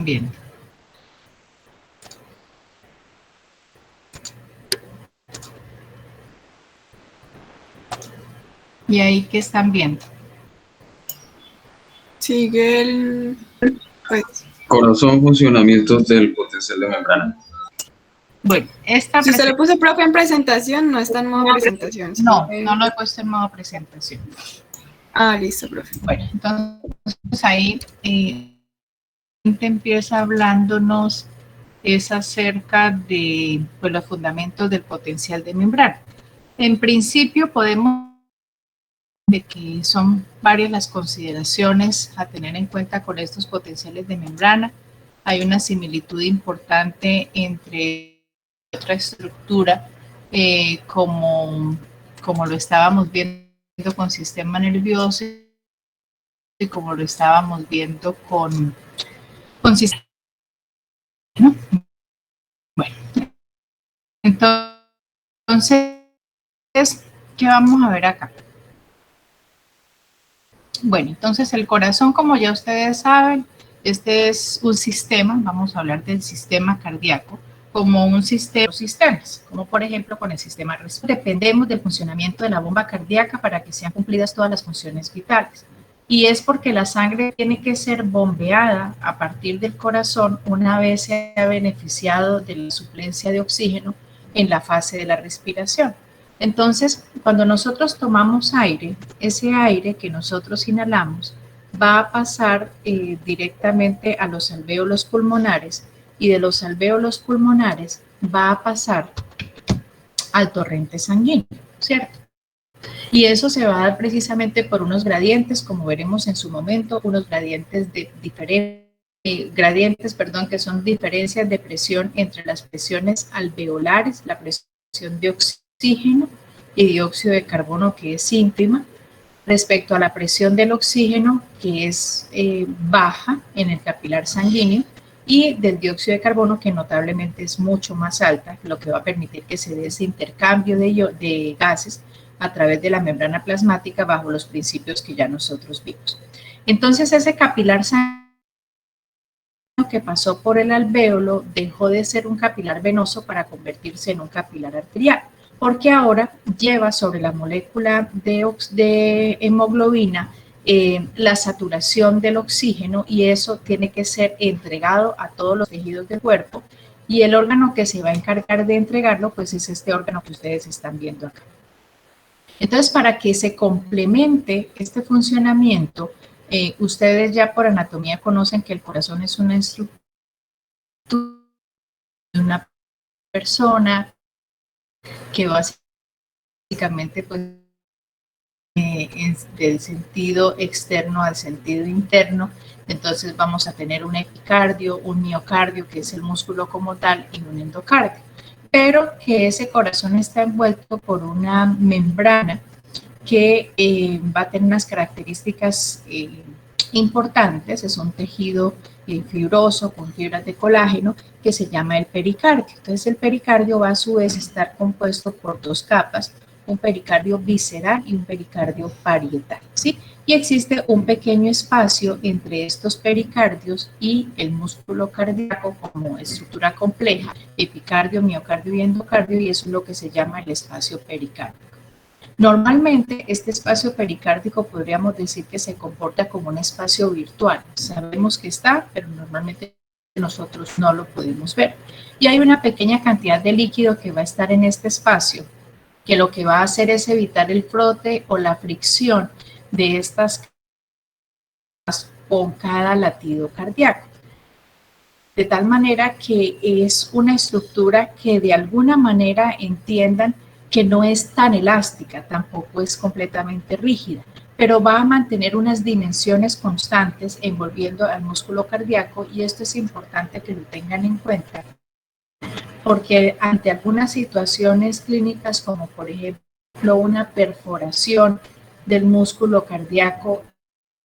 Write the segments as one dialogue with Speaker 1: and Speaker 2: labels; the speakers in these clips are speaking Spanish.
Speaker 1: viendo? ¿Y ahí qué están viendo?
Speaker 2: Sigue el... Pues,
Speaker 3: Corazón, funcionamientos del potencial de membrana.
Speaker 1: Bueno, esta
Speaker 2: si usted le puso profe en presentación, no está en modo presentación. ¿Sí?
Speaker 1: No, no lo he puesto en modo presentación.
Speaker 2: Ah, listo, profe.
Speaker 1: Bueno, entonces ahí empieza hablándonos es acerca de pues, los fundamentos del potencial de membrana. En principio podemos de que son varias las consideraciones a tener en cuenta con estos potenciales de membrana. Hay una similitud importante entre otra estructura como lo estábamos viendo con sistema nervioso y como lo estábamos viendo con sistema, ¿no? Bueno, entonces, ¿qué vamos a ver acá? Bueno, entonces el corazón, como ya ustedes saben, este es un sistema, vamos a hablar del sistema cardíaco, como un sistema, sistemas, como por ejemplo con el sistema respiratorio. Dependemos del funcionamiento de la bomba cardíaca para que sean cumplidas todas las funciones vitales. Y es porque la sangre tiene que ser bombeada a partir del corazón una vez se ha beneficiado de la suplencia de oxígeno en la fase de la respiración. Entonces, cuando nosotros tomamos aire, ese aire que nosotros inhalamos va a pasar directamente a los alvéolos pulmonares y de los alvéolos pulmonares va a pasar al torrente sanguíneo, ¿cierto? Y eso se va a dar precisamente por unos gradientes, como veremos en su momento, unos gradientes de que son diferencias de presión entre las presiones alveolares, la presión de oxígeno y dióxido de carbono, que es ínfima, respecto a la presión del oxígeno, que es baja en el capilar sanguíneo, y del dióxido de carbono, que notablemente es mucho más alta, lo que va a permitir que se dé ese intercambio de gases a través de la membrana plasmática bajo los principios que ya nosotros vimos. Entonces, ese capilar sanguíneo que pasó por el alvéolo dejó de ser un capilar venoso para convertirse en un capilar arterial, porque ahora lleva sobre la molécula de hemoglobina la saturación del oxígeno, y eso tiene que ser entregado a todos los tejidos del cuerpo, y el órgano que se va a encargar de entregarlo pues es este órgano que ustedes están viendo acá. Entonces, para que se complemente este funcionamiento, ustedes ya por anatomía conocen que el corazón es una estructura de una persona que básicamente pues del sentido externo al sentido interno. Entonces vamos a tener un epicardio, un miocardio, que es el músculo como tal, y un endocardio. Pero que ese corazón está envuelto por una membrana que va a tener unas características importantes. Es un tejido fibroso con fibras de colágeno que se llama el pericardio. Entonces el pericardio va a su vez estar compuesto por dos capas, un pericardio visceral y un pericardio parietal, ¿sí? Y existe un pequeño espacio entre estos pericardios y el músculo cardíaco como estructura compleja, epicardio, miocardio y endocardio, y eso es lo que se llama el espacio pericárdico. Normalmente este espacio pericárdico podríamos decir que se comporta como un espacio virtual. Sabemos que está, pero normalmente nosotros no lo podemos ver. Y hay una pequeña cantidad de líquido que va a estar en este espacio, que lo que va a hacer es evitar el frote o la fricción de estas con cada latido cardíaco. De tal manera que es una estructura que de alguna manera entiendan que no es tan elástica, tampoco es completamente rígida, pero va a mantener unas dimensiones constantes envolviendo al músculo cardíaco, y esto es importante que lo tengan en cuenta, porque ante algunas situaciones clínicas, como por ejemplo una perforación del músculo cardíaco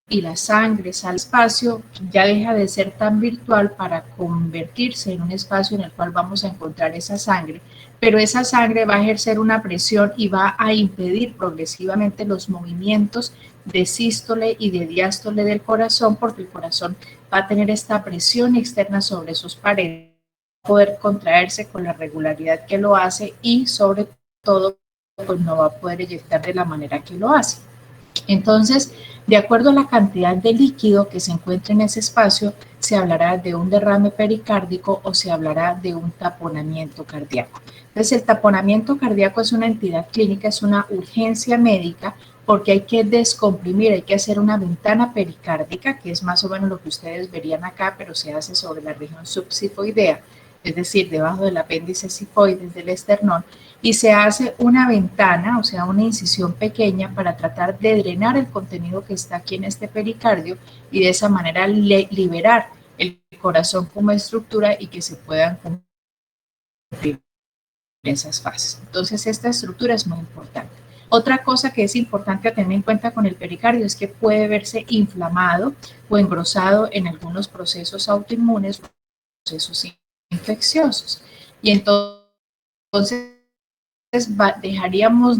Speaker 1: y la sangre sale al espacio, ya deja de ser tan virtual para convertirse en un espacio en el cual vamos a encontrar esa sangre, pero esa sangre va a ejercer una presión y va a impedir progresivamente los movimientos de sístole y de diástole del corazón, porque el corazón va a tener esta presión externa sobre sus paredes, poder contraerse con la regularidad que lo hace y sobre todo pues no va a poder eyectar de la manera que lo hace. Entonces, de acuerdo a la cantidad de líquido que se encuentra en ese espacio, se hablará de un derrame pericárdico o se hablará de un taponamiento cardíaco. Entonces, el taponamiento cardíaco es una entidad clínica, es una urgencia médica porque hay que descomprimir, hay que hacer una ventana pericárdica, que es más o menos lo que ustedes verían acá, pero se hace sobre la región subsifoidea, es decir, debajo del apéndice sifoides del esternón, y se hace una ventana, o sea, una incisión pequeña para tratar de drenar el contenido que está aquí en este pericardio y de esa manera liberar el corazón como estructura y que se puedan cumplir esas fases. Entonces, esta estructura es muy importante. Otra cosa que es importante tener en cuenta con el pericardio es que puede verse inflamado o engrosado en algunos procesos autoinmunes, procesos infecciosos. Y entonces dejaríamos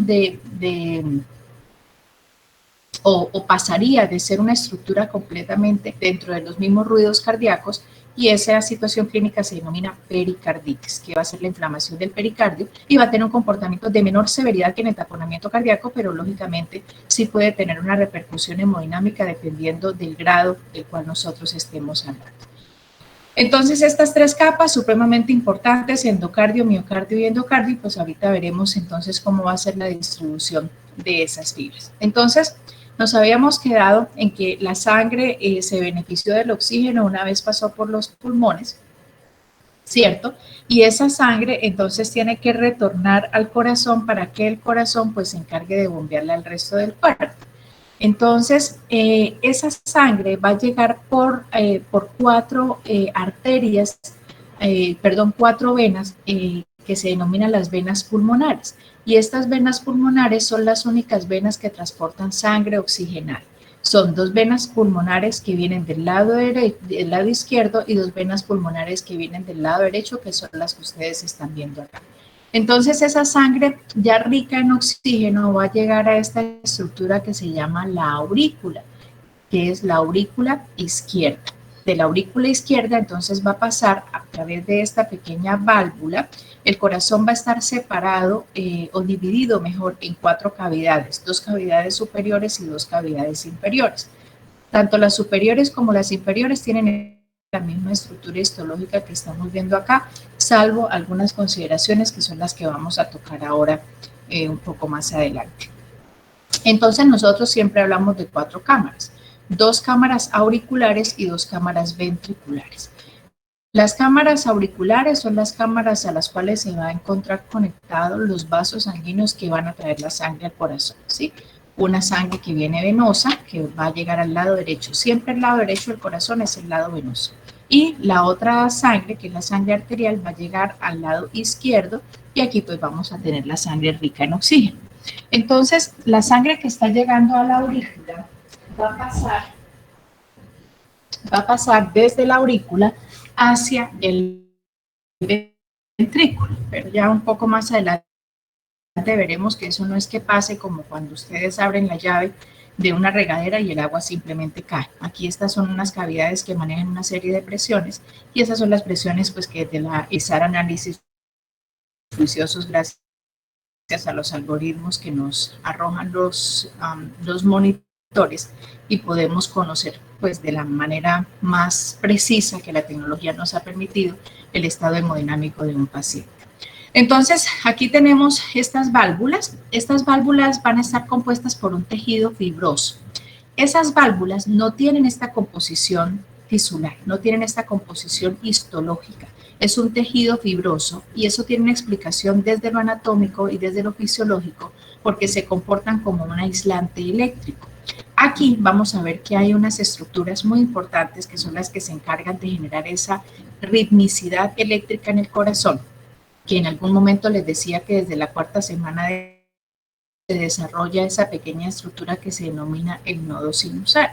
Speaker 1: o pasaría de ser una estructura completamente dentro de los mismos ruidos cardíacos, y esa situación clínica se denomina pericarditis, que va a ser la inflamación del pericardio y va a tener un comportamiento de menor severidad que en el taponamiento cardíaco, pero lógicamente sí puede tener una repercusión hemodinámica dependiendo del grado del cual nosotros estemos hablando. Entonces, estas tres capas supremamente importantes, endocardio, miocardio y endocardio, pues ahorita veremos entonces cómo va a ser la distribución de esas fibras. Entonces, nos habíamos quedado en que la sangre se benefició del oxígeno una vez pasó por los pulmones, ¿cierto? Y esa sangre entonces tiene que retornar al corazón para que el corazón pues se encargue de bombearla al resto del cuerpo. Entonces, esa sangre va a llegar por cuatro arterias, cuatro venas que se denominan las venas pulmonares. Y estas venas pulmonares son las únicas venas que transportan sangre oxigenada. Son dos venas pulmonares que vienen del lado izquierdo y dos venas pulmonares que vienen del lado derecho, que son las que ustedes están viendo acá. Entonces esa sangre ya rica en oxígeno va a llegar a esta estructura que se llama la aurícula, que es la aurícula izquierda. De la aurícula izquierda entonces va a pasar a través de esta pequeña válvula. El corazón va a estar separado o dividido mejor en cuatro cavidades, dos cavidades superiores y dos cavidades inferiores. Tanto las superiores como las inferiores tienen la misma estructura histológica que estamos viendo acá, salvo algunas consideraciones que son las que vamos a tocar ahora un poco más adelante. Entonces nosotros siempre hablamos de cuatro cámaras, dos cámaras auriculares y dos cámaras ventriculares. Las cámaras auriculares son las cámaras a las cuales se va a encontrar conectados los vasos sanguíneos que van a traer la sangre al corazón, ¿sí? Una sangre que viene venosa, que va a llegar al lado derecho. Siempre el lado derecho del corazón es el lado venoso. Y la otra sangre, que es la sangre arterial, va a llegar al lado izquierdo y aquí pues vamos a tener la sangre rica en oxígeno. Entonces, la sangre que está llegando a la aurícula va a pasar desde la aurícula hacia el ventrículo, pero ya un poco más adelante veremos que eso no es que pase como cuando ustedes abren la llave de una regadera y el agua simplemente cae. Aquí estas son unas cavidades que manejan una serie de presiones y esas son las presiones pues que de la ISAR análisis juiciosos gracias a los algoritmos que nos arrojan los monitores y podemos conocer pues de la manera más precisa que la tecnología nos ha permitido el estado hemodinámico de un paciente. Entonces, aquí tenemos estas válvulas. Estas válvulas van a estar compuestas por un tejido fibroso. Esas válvulas no tienen esta composición tisular, no tienen esta composición histológica. Es un tejido fibroso y eso tiene una explicación desde lo anatómico y desde lo fisiológico porque se comportan como un aislante eléctrico. Aquí vamos a ver que hay unas estructuras muy importantes que son las que se encargan de generar esa ritmicidad eléctrica en el corazón, que en algún momento les decía que desde la cuarta semana se desarrolla esa pequeña estructura que se denomina el nodo sinusal.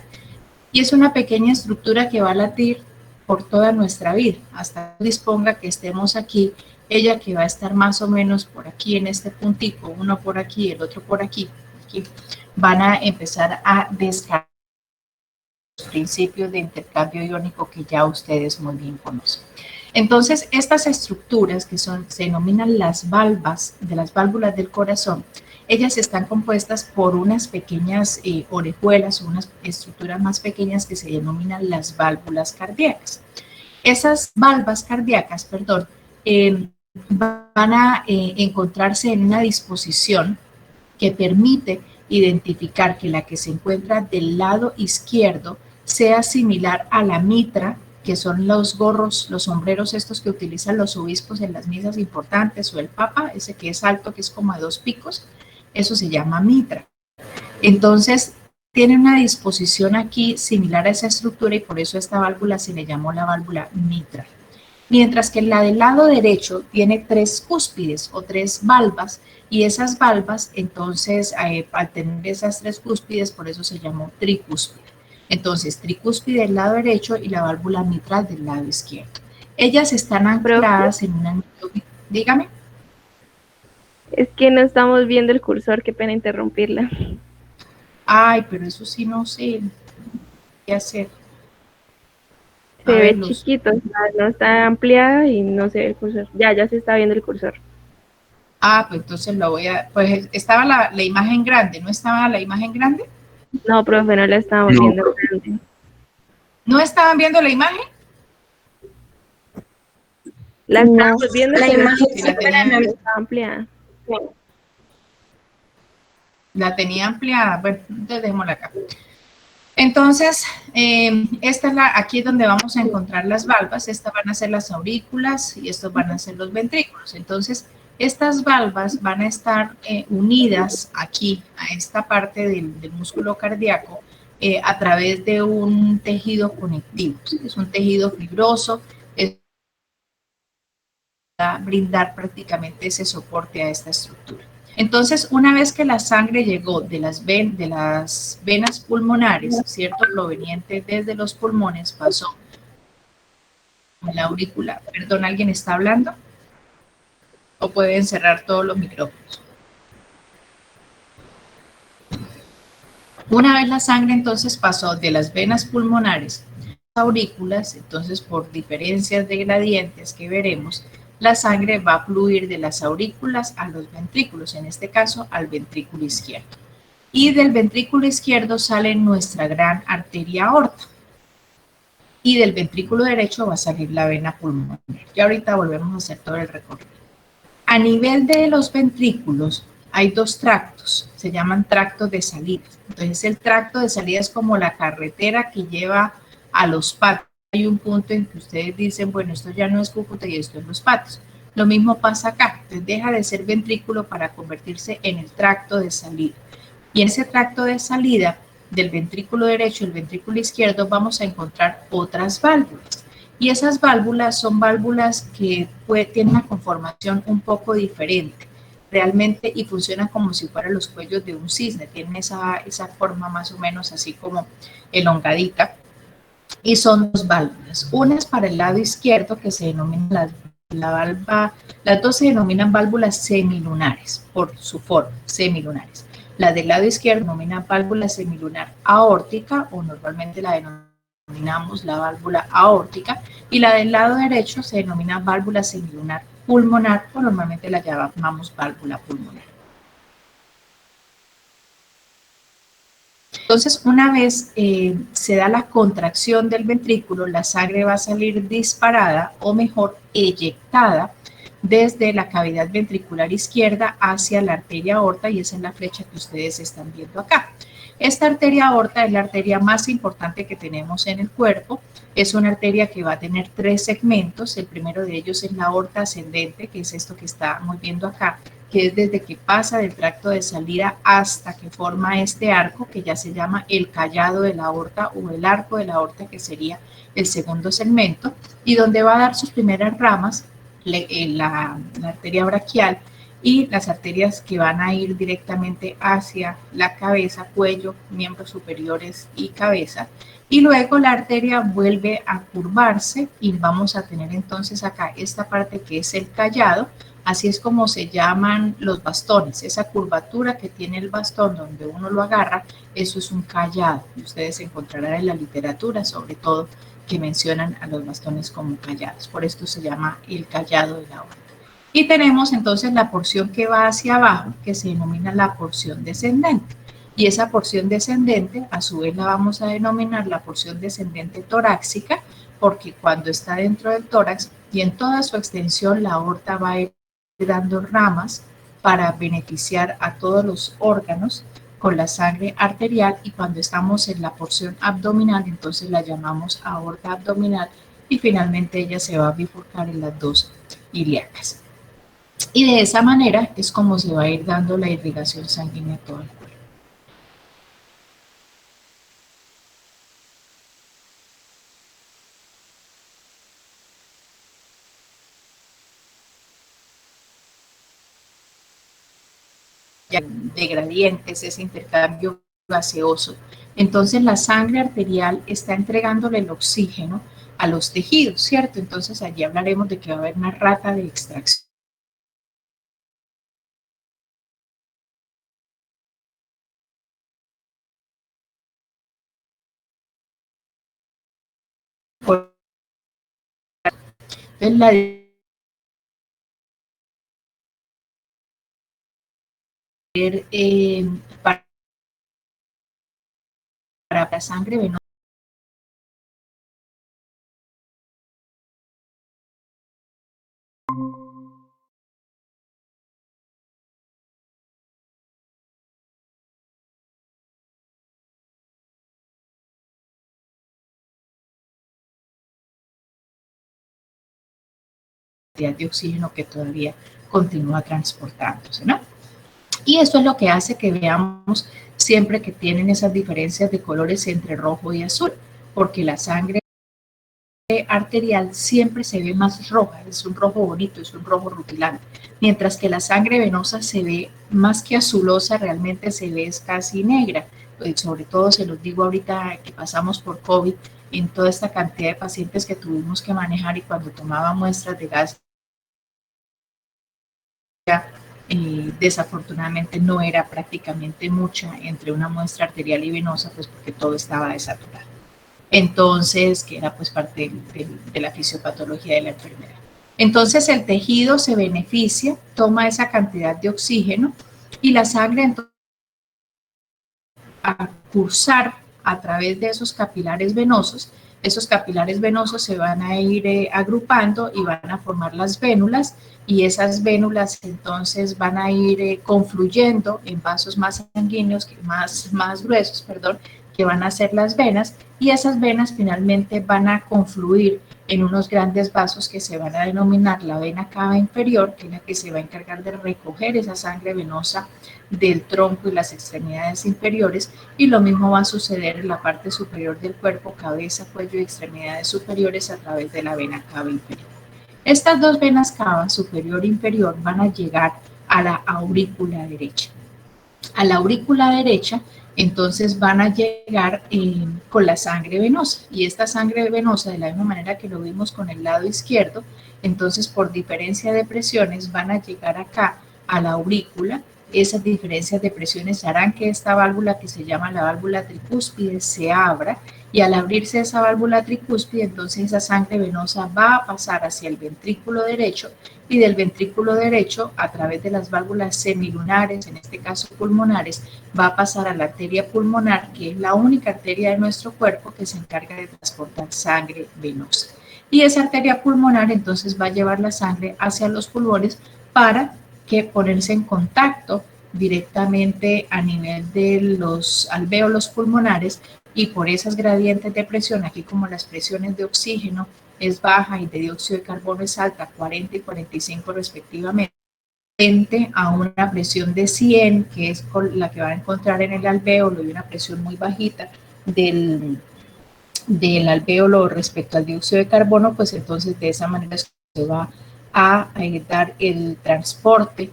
Speaker 1: Y es una pequeña estructura que va a latir por toda nuestra vida, hasta que disponga que estemos aquí, ella que va a estar más o menos por aquí en este puntico, uno por aquí, el otro por aquí aquí, van a empezar a descargar los principios de intercambio iónico que ya ustedes muy bien conocen. Entonces, estas estructuras que se denominan las valvas, de las válvulas del corazón, ellas están compuestas por unas pequeñas orejuelas o unas estructuras más pequeñas que se denominan las válvulas cardíacas. Esas valvas cardíacas, van a encontrarse en una disposición que permite identificar que la que se encuentra del lado izquierdo sea similar a la mitra, que son los gorros, los sombreros estos que utilizan los obispos en las misas importantes, o el papa, ese que es alto, que es como a 2 picos, eso se llama mitra. Entonces, tiene una disposición aquí similar a esa estructura y por eso a esta válvula se le llamó la válvula mitral. Mientras que la del lado derecho tiene 3 cúspides o 3 valvas, y esas valvas, entonces, al tener esas 3 cúspides, por eso se llamó tricúspide. Entonces, tricúspide del lado derecho y la válvula mitral del lado izquierdo. Ellas están ancladas en un anillo. Dígame.
Speaker 4: Es que no estamos viendo el cursor, qué pena interrumpirla.
Speaker 1: Ay, pero eso sí no sé qué hacer.
Speaker 4: Se ve chiquito, no está ampliada y no se ve el cursor. Ya se está viendo el cursor.
Speaker 1: Ah, pues entonces lo voy a... Pues estaba la imagen grande, ¿no estaba la imagen grande?
Speaker 4: No, profe, no la estábamos viendo grande.
Speaker 1: ¿No estaban viendo la imagen?
Speaker 4: La estábamos viendo,
Speaker 2: la imagen
Speaker 1: sí, la
Speaker 4: está ampliada.
Speaker 1: La tenía ampliada. Bueno, entonces dejémosla acá. Entonces, esta es aquí es donde vamos a encontrar las valvas. Estas van a ser las aurículas y estos van a ser los ventrículos. Entonces, estas valvas van a estar unidas aquí, a esta parte del músculo cardíaco, a través de un tejido conectivo. Es un tejido fibroso, va a brindar prácticamente ese soporte a esta estructura. Entonces, una vez que la sangre llegó de las venas pulmonares, ¿cierto? Proveniente desde los pulmones, pasó a la aurícula. Perdón, ¿alguien está hablando? ¿O pueden cerrar todos los micrófonos? Una vez la sangre entonces pasó de las venas pulmonares a las aurículas, entonces por diferencias de gradientes que veremos, la sangre va a fluir de las aurículas a los ventrículos, en este caso al ventrículo izquierdo. Y del ventrículo izquierdo sale nuestra gran arteria aorta. Y del ventrículo derecho va a salir la vena pulmonar. Y ahorita volvemos a hacer todo el recorrido. A nivel de los ventrículos hay 2 tractos, se llaman tractos de salida. Entonces el tracto de salida es como la carretera que lleva a los patos. Hay un punto en que ustedes dicen, bueno, esto ya no es Cúcuta y esto es Los Patos. Lo mismo pasa acá, entonces deja de ser ventrículo para convertirse en el tracto de salida. Y en ese tracto de salida del ventrículo derecho y el ventrículo izquierdo vamos a encontrar otras válvulas. Y esas válvulas son válvulas que tienen una conformación un poco diferente realmente y funcionan como si fueran los cuellos de un cisne. Tienen esa forma más o menos así como elongadita. Y son 2 válvulas. Una es para el lado izquierdo que se denomina las 2 se denominan válvulas semilunares por su forma, semilunares. La del lado izquierdo se denomina válvula semilunar aórtica o normalmente la denominamos la válvula aórtica y la del lado derecho se denomina válvula semilunar pulmonar o normalmente la llamamos válvula pulmonar. Entonces, una vez se da la contracción del ventrículo, la sangre va a salir disparada o mejor eyectada desde la cavidad ventricular izquierda hacia la arteria aorta y esa es la flecha que ustedes están viendo acá. Esta arteria aorta es la arteria más importante que tenemos en el cuerpo. Es una arteria que va a tener 3 segmentos. El primero de ellos es la aorta ascendente, que es esto que estamos viendo acá, que es desde que pasa del tracto de salida hasta que forma este arco que ya se llama el callado de la aorta o el arco de la aorta, que sería el segundo segmento, y donde va a dar sus primeras ramas la arteria braquial y las arterias que van a ir directamente hacia la cabeza, cuello, miembros superiores y cabeza. Y luego la arteria vuelve a curvarse y vamos a tener entonces acá esta parte que es el callado, Así es como se llaman los bastones. Esa curvatura que tiene el bastón donde uno lo agarra, eso es un cayado. Y ustedes encontrarán en la literatura, sobre todo, que mencionan a los bastones como cayados. Por esto se llama el cayado de la aorta. Y tenemos entonces la porción que va hacia abajo, que se denomina la porción descendente. Y esa porción descendente, a su vez la vamos a denominar la porción descendente torácica, porque cuando está dentro del tórax y en toda su extensión, la aorta va a ir dando ramas para beneficiar a todos los órganos con la sangre arterial, y cuando estamos en la porción abdominal, entonces la llamamos aorta abdominal, y finalmente ella se va a bifurcar en las dos ilíacas. Y de esa manera es como se va a ir dando la irrigación sanguínea a todo el cuerpo. De gradientes, ese intercambio gaseoso. Entonces la sangre arterial está entregándole el oxígeno a los tejidos, ¿cierto? Entonces allí hablaremos de que va a haber una rata de extracción. Entonces la para la sangre venosa de oxígeno que todavía continúa transportándose, ¿no? Y esto es lo que hace que veamos siempre que tienen esas diferencias de colores entre rojo y azul, porque la sangre arterial siempre se ve más roja, es un rojo bonito, es un rojo rutilante, mientras que la sangre venosa se ve más que azulosa, realmente se ve casi negra. Sobre todo se los digo ahorita que pasamos por COVID, en toda esta cantidad de pacientes que tuvimos que manejar, y cuando tomaba muestras de gas, desafortunadamente no era prácticamente mucha entre una muestra arterial y venosa, pues porque todo estaba desaturado. Entonces, que era pues parte de la fisiopatología de la enfermedad. Entonces el tejido se beneficia, toma esa cantidad de oxígeno, y la sangre entonces a cursar a través de esos capilares venosos. Esos capilares venosos se van a ir agrupando y van a formar las vénulas, y esas vénulas entonces van a ir confluyendo en vasos más sanguíneos, más gruesos, perdón, que van a ser las venas, y esas venas finalmente van a confluir en unos grandes vasos que se van a denominar la vena cava inferior, que es la que se va a encargar de recoger esa sangre venosa del tronco y las extremidades inferiores, y lo mismo va a suceder en la parte superior del cuerpo, cabeza, cuello y extremidades superiores, a través de la vena cava inferior. Estas dos venas cava, superior e inferior, van a llegar a la aurícula derecha. A la aurícula derecha, entonces van a llegar con la sangre venosa, y esta sangre venosa, de la misma manera que lo vimos con el lado izquierdo, entonces por diferencia de presiones van a llegar acá a la aurícula. Esas diferencias de presiones harán que esta válvula, que se llama la válvula tricúspide, se abra, y al abrirse esa válvula tricúspide, entonces esa sangre venosa va a pasar hacia el ventrículo derecho, y del ventrículo derecho, a través de las válvulas semilunares, en este caso pulmonares, va a pasar a la arteria pulmonar, que es la única arteria de nuestro cuerpo que se encarga de transportar sangre venosa. Y esa arteria pulmonar entonces va a llevar la sangre hacia los pulmones para que ponerse en contacto directamente a nivel de los alvéolos pulmonares, y por esas gradientes de presión, aquí como las presiones de oxígeno es baja y de dióxido de carbono es alta, 40 y 45 respectivamente, frente a una presión de 100, que es la que va a encontrar en el alvéolo, y una presión muy bajita del alvéolo respecto al dióxido de carbono, pues entonces de esa manera se va a dar el transporte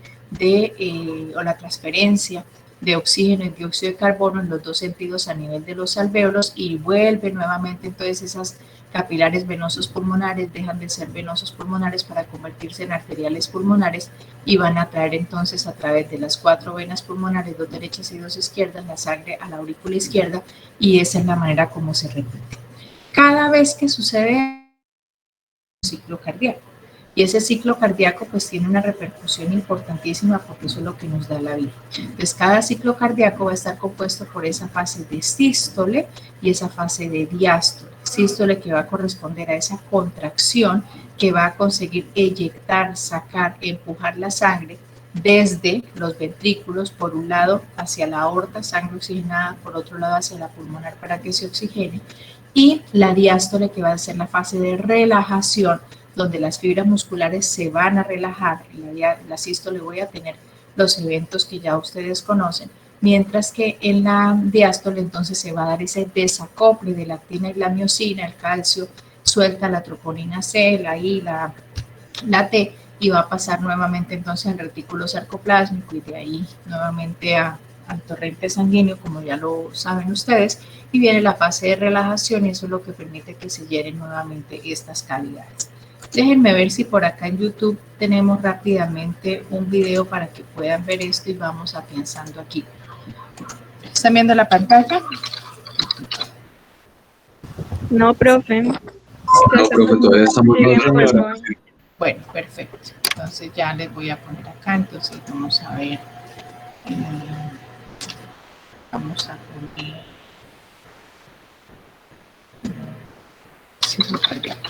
Speaker 1: o la transferencia de oxígeno y dióxido de carbono en los dos sentidos a nivel de los alvéolos, y vuelve nuevamente entonces esas capilares venosos pulmonares dejan de ser venosos pulmonares para convertirse en arteriales pulmonares y van a traer entonces a través de las 4 venas pulmonares, 2 derechas y 2 izquierdas, la sangre a la aurícula izquierda, y esa es la manera como se repite. Cada vez que sucede un ciclo cardíaco, y ese ciclo cardíaco pues tiene una repercusión importantísima porque eso es lo que nos da la vida. Entonces cada ciclo cardíaco va a estar compuesto por esa fase de sístole y esa fase de diástole. Sístole que va a corresponder a esa contracción que va a conseguir eyectar, sacar, empujar la sangre desde los ventrículos, por un lado hacia la aorta, sangre oxigenada, por otro lado hacia la pulmonar para que se oxigene, y la diástole que va a ser la fase de relajación, donde las fibras musculares se van a relajar. En la sístole voy a tener los eventos que ya ustedes conocen, mientras que en la diástole entonces se va a dar ese desacople de la actina y la miosina, el calcio suelta la troponina C, la I, la T, y va a pasar nuevamente entonces al retículo sarcoplásmico y de ahí nuevamente al torrente sanguíneo, como ya lo saben ustedes, y viene la fase de relajación y eso es lo que permite que se llenen nuevamente estas cavidades. Déjenme ver si por acá en YouTube tenemos rápidamente un video para que puedan ver esto y vamos afianzando aquí. ¿Están viendo la pantalla?
Speaker 4: No, profe.
Speaker 3: No, profe, todavía estamos viendo.
Speaker 1: Bueno, perfecto. Entonces ya les voy a poner acá. Entonces vamos a ver. Vamos a poner. Ciclo cardíaco.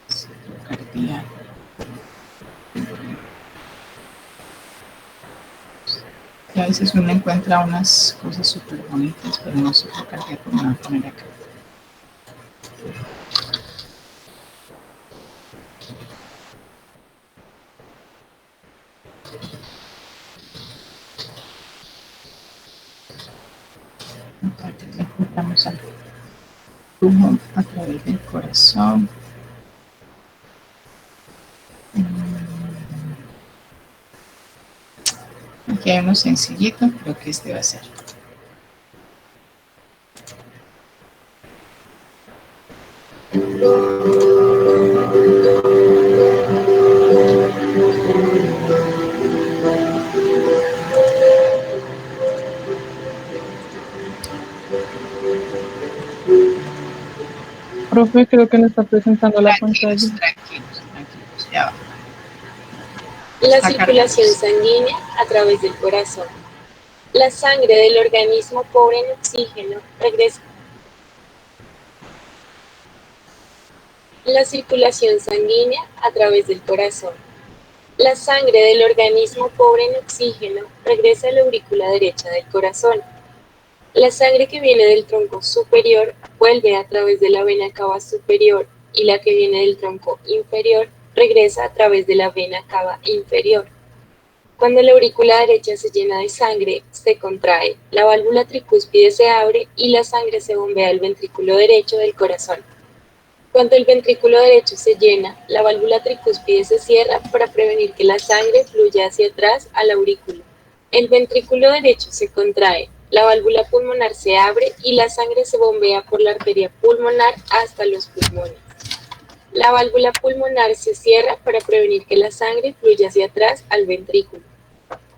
Speaker 1: Ciclo cardíaco. Y a veces uno encuentra unas cosas súper bonitas, pero no ciclo cardíaco me voy a poner acá. Entonces le encontramos al flujo a través del corazón. Aquí hay uno sencillito, creo que este va a ser.
Speaker 5: Profe, creo que no está presentando la pantalla.
Speaker 1: Tranquilos, ya va.
Speaker 6: La circulación sanguínea a través del corazón. La sangre del organismo pobre en oxígeno regresa. La circulación sanguínea a través del corazón. La sangre del organismo pobre en oxígeno regresa a la aurícula derecha del corazón. La sangre que viene del tronco superior vuelve a través de la vena cava superior y la que viene del tronco inferior regresa a través de la vena cava inferior. Cuando la aurícula derecha se llena de sangre, se contrae, la válvula tricúspide se abre y la sangre se bombea al ventrículo derecho del corazón. Cuando el ventrículo derecho se llena, la válvula tricúspide se cierra para prevenir que la sangre fluya hacia atrás a la aurícula. El ventrículo derecho se contrae, la válvula pulmonar se abre y la sangre se bombea por la arteria pulmonar hasta los pulmones. La válvula pulmonar se cierra para prevenir que la sangre fluya hacia atrás al ventrículo.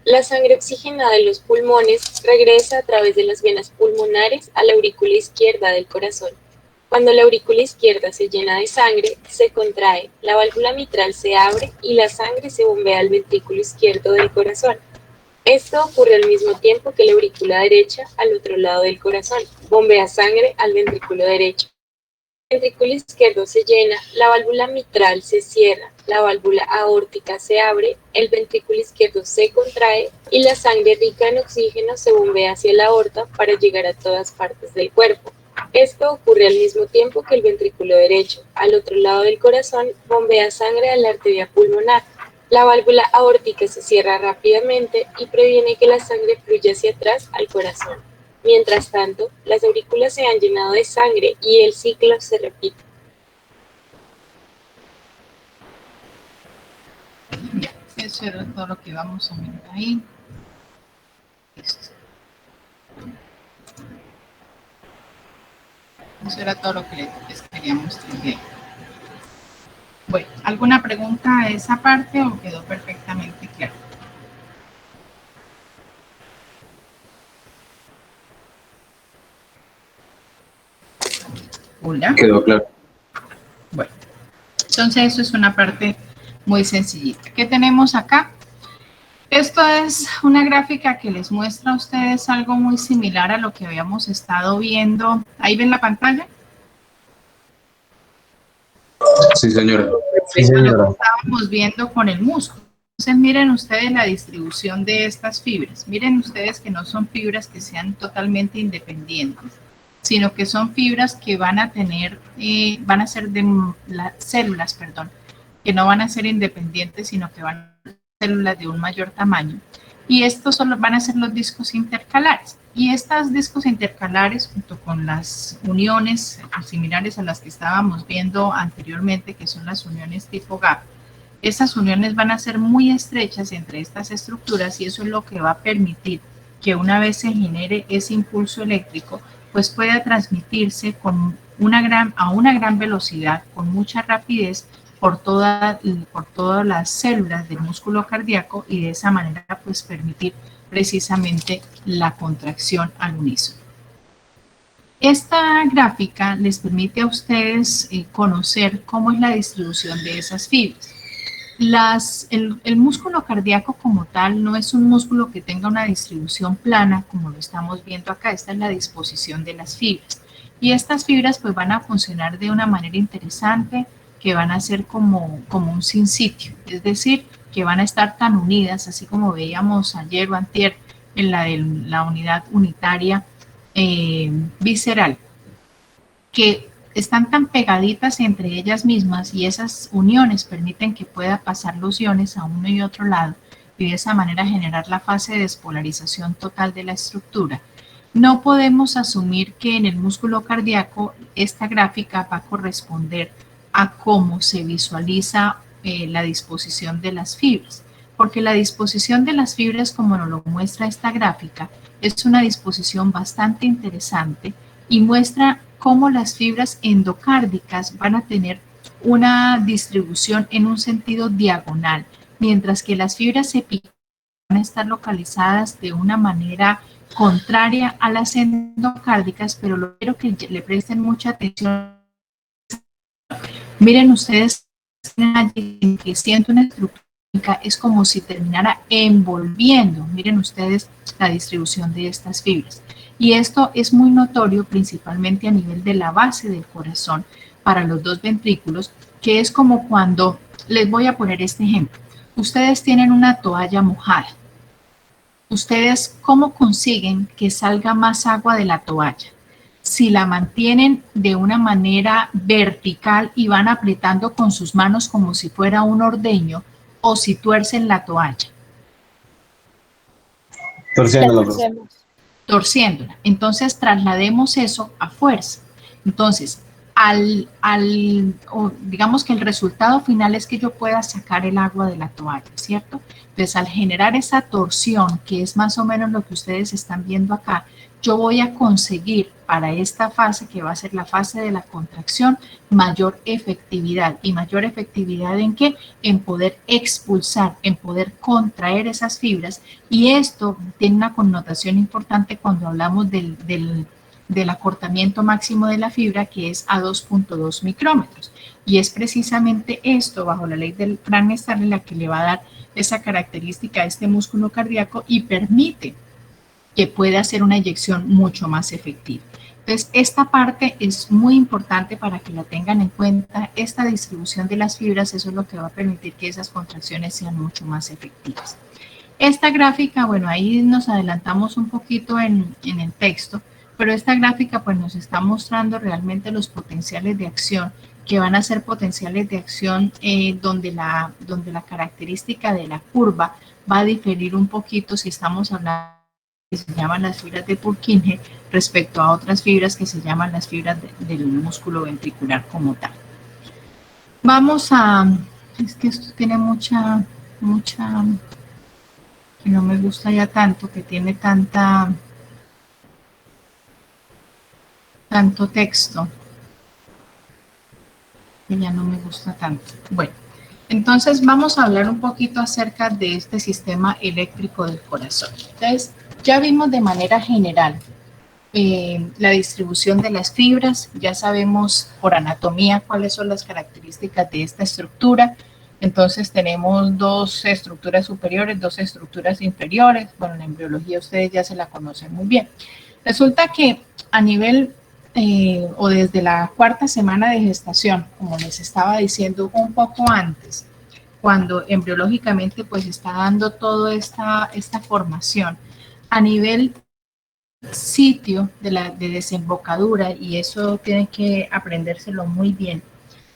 Speaker 6: La sangre oxigenada de los pulmones regresa a través de las venas pulmonares a la aurícula izquierda del corazón. Cuando la aurícula izquierda se llena de sangre, se contrae, la válvula mitral se abre y la sangre se bombea al ventrículo izquierdo del corazón. Esto ocurre al mismo tiempo que la aurícula derecha, al otro lado del corazón, bombea sangre al ventrículo derecho. El ventrículo izquierdo se llena, la válvula mitral se cierra, la válvula aórtica se abre, el ventrículo izquierdo se contrae y la sangre rica en oxígeno se bombea hacia la aorta para llegar a todas partes del cuerpo. Esto ocurre al mismo tiempo que el ventrículo derecho, al otro lado del corazón, bombea sangre a la arteria pulmonar. La válvula aórtica se cierra rápidamente y previene que la sangre fluya hacia atrás al corazón. Mientras tanto, las aurículas se han llenado de sangre y el ciclo se repite.
Speaker 1: Eso era todo lo que vamos a mirar ahí. Listo. Eso era todo lo que les quería mostrar bien. Bueno, ¿alguna pregunta a esa parte o quedó perfectamente claro? Hola.
Speaker 3: Quedó claro.
Speaker 1: Bueno, entonces eso es una parte muy sencillita. ¿Qué tenemos acá? Esto es una gráfica que les muestra a ustedes algo muy similar a lo que habíamos estado viendo. ¿Ahí ven la pantalla?
Speaker 3: Sí, señora.
Speaker 7: Sí, señora.
Speaker 1: Estábamos viendo con el músculo. Entonces miren ustedes la distribución de estas fibras. Miren ustedes que no son fibras que sean totalmente independientes, sino que son fibras que van a tener, van a ser de las células, perdón, que no van a ser independientes, sino que van a ser células de un mayor tamaño. Y estos van a ser los discos intercalares. Y estos discos intercalares, junto con las uniones similares a las que estábamos viendo anteriormente, que son las uniones tipo gap, estas uniones van a ser muy estrechas entre estas estructuras y eso es lo que va a permitir que una vez se genere ese impulso eléctrico, pues pueda transmitirse a una gran velocidad, con mucha rapidez, por todas las células del músculo cardíaco y de esa manera pues permitir precisamente la contracción al unísono. Esta gráfica les permite a ustedes conocer cómo es la distribución de esas fibras. El músculo cardíaco como tal no es un músculo que tenga una distribución plana como lo estamos viendo acá. Esta es la disposición de las fibras. Y estas fibras pues van a funcionar de una manera interesante, que van a ser como un sin sitio, es decir, que van a estar tan unidas, así como veíamos ayer o antier en la unidad unitaria visceral, que están tan pegaditas entre ellas mismas y esas uniones permiten que pueda pasar los iones a uno y otro lado y de esa manera generar la fase de despolarización total de la estructura. No podemos asumir que en el músculo cardíaco esta gráfica va a corresponder a cómo se visualiza la disposición de las fibras, porque la disposición de las fibras, como nos lo muestra esta gráfica, es una disposición bastante interesante y muestra cómo las fibras endocárdicas van a tener una distribución en un sentido diagonal, mientras que las fibras epicálicas van a estar localizadas de una manera contraria a las endocárdicas, pero lo quiero que le presten mucha atención. Miren ustedes que siento una estructura, es como si terminara envolviendo. Miren ustedes la distribución de estas fibras. Y esto es muy notorio principalmente a nivel de la base del corazón para los dos ventrículos, que es como cuando, les voy a poner este ejemplo, ustedes tienen una toalla mojada. ¿Ustedes cómo consiguen que salga más agua de la toalla? Si la mantienen de una manera vertical y van apretando con sus manos como si fuera un ordeño, o si tuercen la toalla. Torciéndola. Entonces traslademos eso a fuerza. Entonces, digamos que el resultado final es que yo pueda sacar el agua de la toalla, ¿cierto? Entonces, al generar esa torsión, que es más o menos lo que ustedes están viendo acá, yo voy a conseguir para esta fase, que va a ser la fase de la contracción, mayor efectividad. ¿Y mayor efectividad en qué? En poder expulsar, en poder contraer esas fibras. Y esto tiene una connotación importante cuando hablamos del acortamiento máximo de la fibra, que es a 2.2 micrómetros. Y es precisamente esto, bajo la ley del Frank-Starling, la que le va a dar esa característica a este músculo cardíaco y permite que pueda hacer una eyección mucho más efectiva. Entonces, esta parte es muy importante para que la tengan en cuenta. Esta distribución de las fibras, eso es lo que va a permitir que esas contracciones sean mucho más efectivas. Esta gráfica, bueno, ahí nos adelantamos un poquito en el texto, pero esta gráfica pues nos está mostrando realmente los potenciales de acción, que van a ser potenciales de acción donde la característica de la curva va a diferir un poquito si estamos hablando que se llaman las fibras de Purkinje respecto a otras fibras que se llaman las fibras del músculo ventricular como tal. Vamos a, es que esto tiene mucha, que no me gusta ya tanto, que tiene tanta, tanto texto, que ya no me gusta tanto. Bueno, entonces vamos a hablar un poquito acerca de este sistema eléctrico del corazón. Entonces, ya vimos de manera general la distribución de las fibras, ya sabemos por anatomía cuáles son las características de esta estructura. Entonces tenemos dos estructuras superiores, dos estructuras inferiores. Bueno, en embriología ustedes ya se la conocen muy bien. Resulta que a nivel o desde la cuarta semana de gestación, como les estaba diciendo un poco antes, cuando embriológicamente pues está dando toda esta formación, a nivel sitio de desembocadura, y eso tienen que aprendérselo muy bien,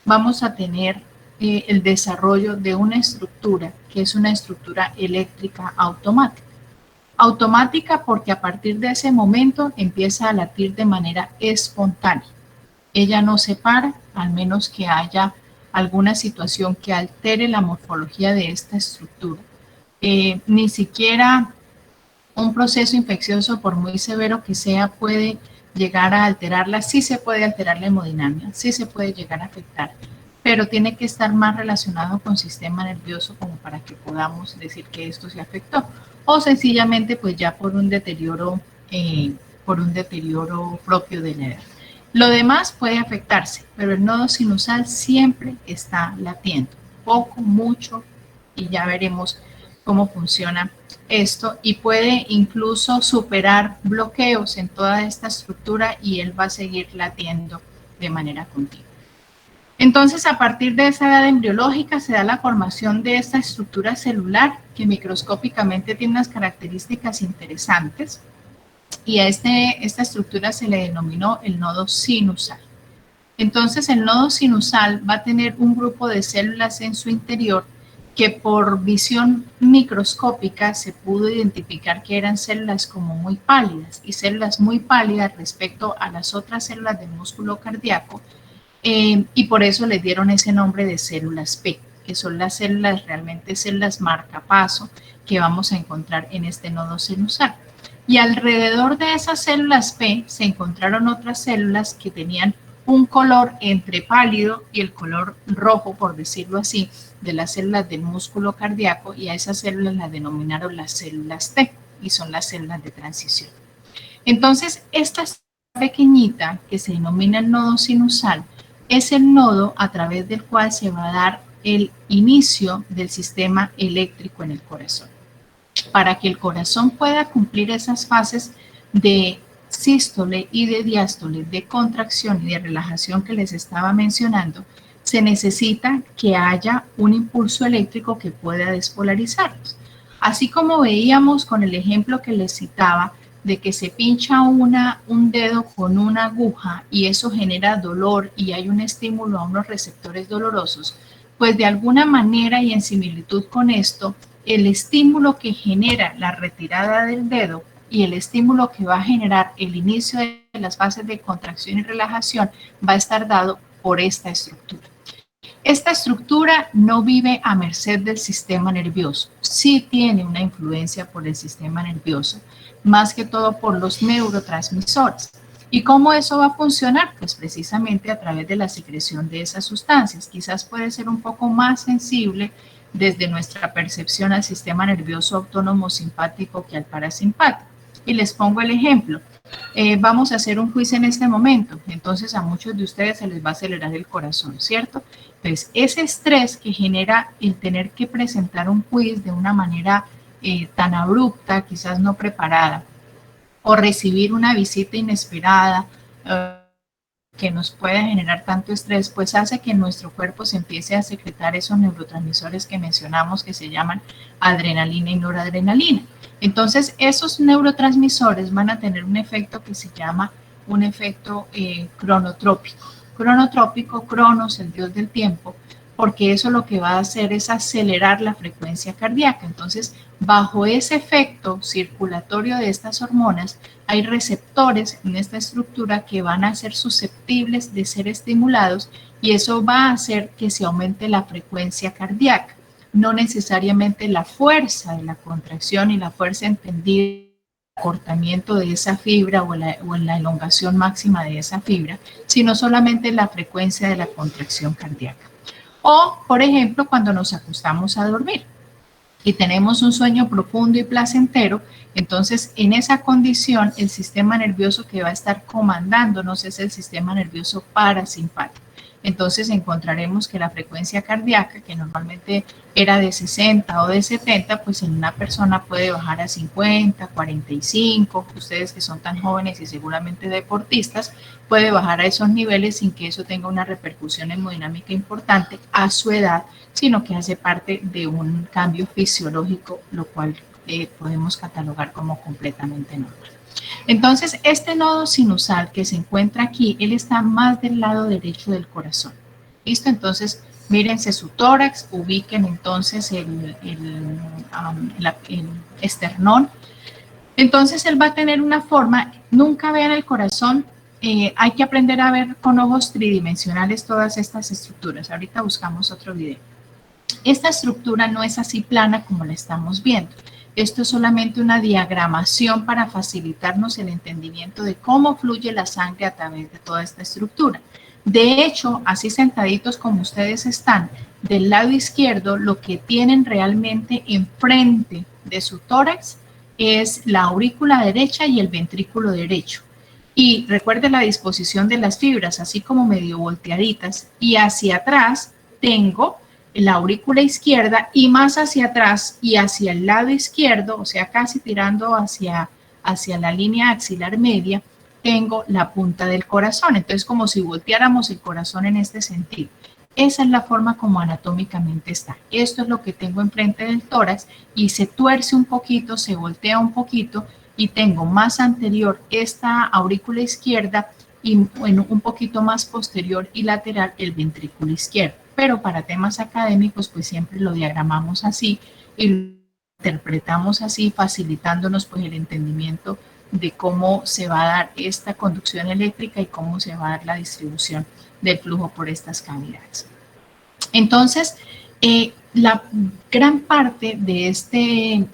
Speaker 1: vamos a tener el desarrollo de una estructura que es una estructura eléctrica automática. Automática porque a partir de ese momento empieza a latir de manera espontánea. Ella no se para, al menos que haya alguna situación que altere la morfología de esta estructura. Ni siquiera un proceso infeccioso, por muy severo que sea, puede llegar a alterarla. Sí se puede alterar la hemodinamia, sí se puede llegar a afectar, pero tiene que estar más relacionado con sistema nervioso como para que podamos decir que esto se afectó, o sencillamente pues ya por un deterioro propio de la edad. Lo demás puede afectarse, pero el nodo sinusal siempre está latiendo, poco, mucho, y ya veremos cómo funciona esto, y puede incluso superar bloqueos en toda esta estructura y él va a seguir latiendo de manera continua. Entonces, a partir de esa edad embriológica se da la formación de esta estructura celular que microscópicamente tiene unas características interesantes, y a esta estructura se le denominó el nodo sinusal. Entonces, el nodo sinusal va a tener un grupo de células en su interior que por visión microscópica se pudo identificar que eran células como muy pálidas, y células muy pálidas respecto a las otras células del músculo cardíaco, y por eso les dieron ese nombre de células P, que son las células, realmente células marcapaso, que vamos a encontrar en este nodo sinusal. Y alrededor de esas células P se encontraron otras células que tenían un color entre pálido y el color rojo, por decirlo así, de las células del músculo cardíaco, y a esas células las denominaron las células T, y son las células de transición. Entonces, esta pequeñita que se denomina el nodo sinusal es el nodo a través del cual se va a dar el inicio del sistema eléctrico en el corazón. Para que el corazón pueda cumplir esas fases de sístole y de diástole, de contracción y de relajación que les estaba mencionando, se necesita que haya un impulso eléctrico que pueda despolarizarlos. Así como veíamos con el ejemplo que les citaba de que se pincha un dedo con una aguja y eso genera dolor y hay un estímulo a unos receptores dolorosos, pues de alguna manera y en similitud con esto, el estímulo que genera la retirada del dedo y el estímulo que va a generar el inicio de las fases de contracción y relajación va a estar dado por esta estructura. Esta estructura no vive a merced del sistema nervioso, sí tiene una influencia por el sistema nervioso, más que todo por los neurotransmisores. ¿Y cómo eso va a funcionar? Pues precisamente a través de la secreción de esas sustancias. Quizás puede ser un poco más sensible desde nuestra percepción al sistema nervioso autónomo simpático que al parasimpático. Y les pongo el ejemplo. Vamos a hacer un quiz en este momento, entonces a muchos de ustedes se les va a acelerar el corazón, ¿cierto? Entonces, ese estrés que genera el tener que presentar un quiz de una manera tan abrupta, quizás no preparada, o recibir una visita inesperada que nos pueda generar tanto estrés, pues hace que nuestro cuerpo se empiece a secretar esos neurotransmisores que mencionamos que se llaman adrenalina y noradrenalina. Entonces, esos neurotransmisores van a tener un efecto que se llama un efecto cronotrópico. Cronotrópico, Cronos, el dios del tiempo, porque eso lo que va a hacer es acelerar la frecuencia cardíaca. Entonces, bajo ese efecto circulatorio de estas hormonas, hay receptores en esta estructura que van a ser susceptibles de ser estimulados y eso va a hacer que se aumente la frecuencia cardíaca. No necesariamente la fuerza de la contracción y la fuerza entendida acortamiento de esa fibra o en la elongación máxima de esa fibra, sino solamente la frecuencia de la contracción cardíaca. O, por ejemplo, cuando nos acostamos a dormir y tenemos un sueño profundo y placentero, entonces en esa condición el sistema nervioso que va a estar comandándonos es el sistema nervioso parasimpático. Entonces encontraremos que la frecuencia cardíaca, que normalmente era de 60 o de 70, pues en una persona puede bajar a 50, 45. Ustedes que son tan jóvenes y seguramente deportistas, puede bajar a esos niveles sin que eso tenga una repercusión hemodinámica importante a su edad, sino que hace parte de un cambio fisiológico, lo cual podemos catalogar como completamente normal. Entonces, este nodo sinusal que se encuentra aquí, él está más del lado derecho del corazón. ¿Listo? Entonces, mírense su tórax, ubiquen entonces el esternón. Entonces, él va a tener una forma, nunca vean el corazón, hay que aprender a ver con ojos tridimensionales todas estas estructuras. Ahorita buscamos otro video. Esta estructura no es así plana como la estamos viendo. Esto es solamente una diagramación para facilitarnos el entendimiento de cómo fluye la sangre a través de toda esta estructura. De hecho, así sentaditos como ustedes están, del lado izquierdo, lo que tienen realmente enfrente de su tórax es la aurícula derecha y el ventrículo derecho. Y recuerden la disposición de las fibras, así como medio volteaditas, y hacia atrás tengo la aurícula izquierda y más hacia atrás y hacia el lado izquierdo, o sea, casi tirando hacia la línea axilar media, tengo la punta del corazón. Entonces, como si volteáramos el corazón en este sentido. Esa es la forma como anatómicamente está. Esto es lo que tengo enfrente del tórax y se tuerce un poquito, se voltea un poquito y tengo más anterior esta aurícula izquierda y bueno, un poquito más posterior y lateral el ventrículo izquierdo. Pero para temas académicos, pues siempre lo diagramamos así y lo interpretamos así, facilitándonos pues el entendimiento de cómo se va a dar esta conducción eléctrica y cómo se va a dar la distribución del flujo por estas cavidades. Entonces, la gran parte de este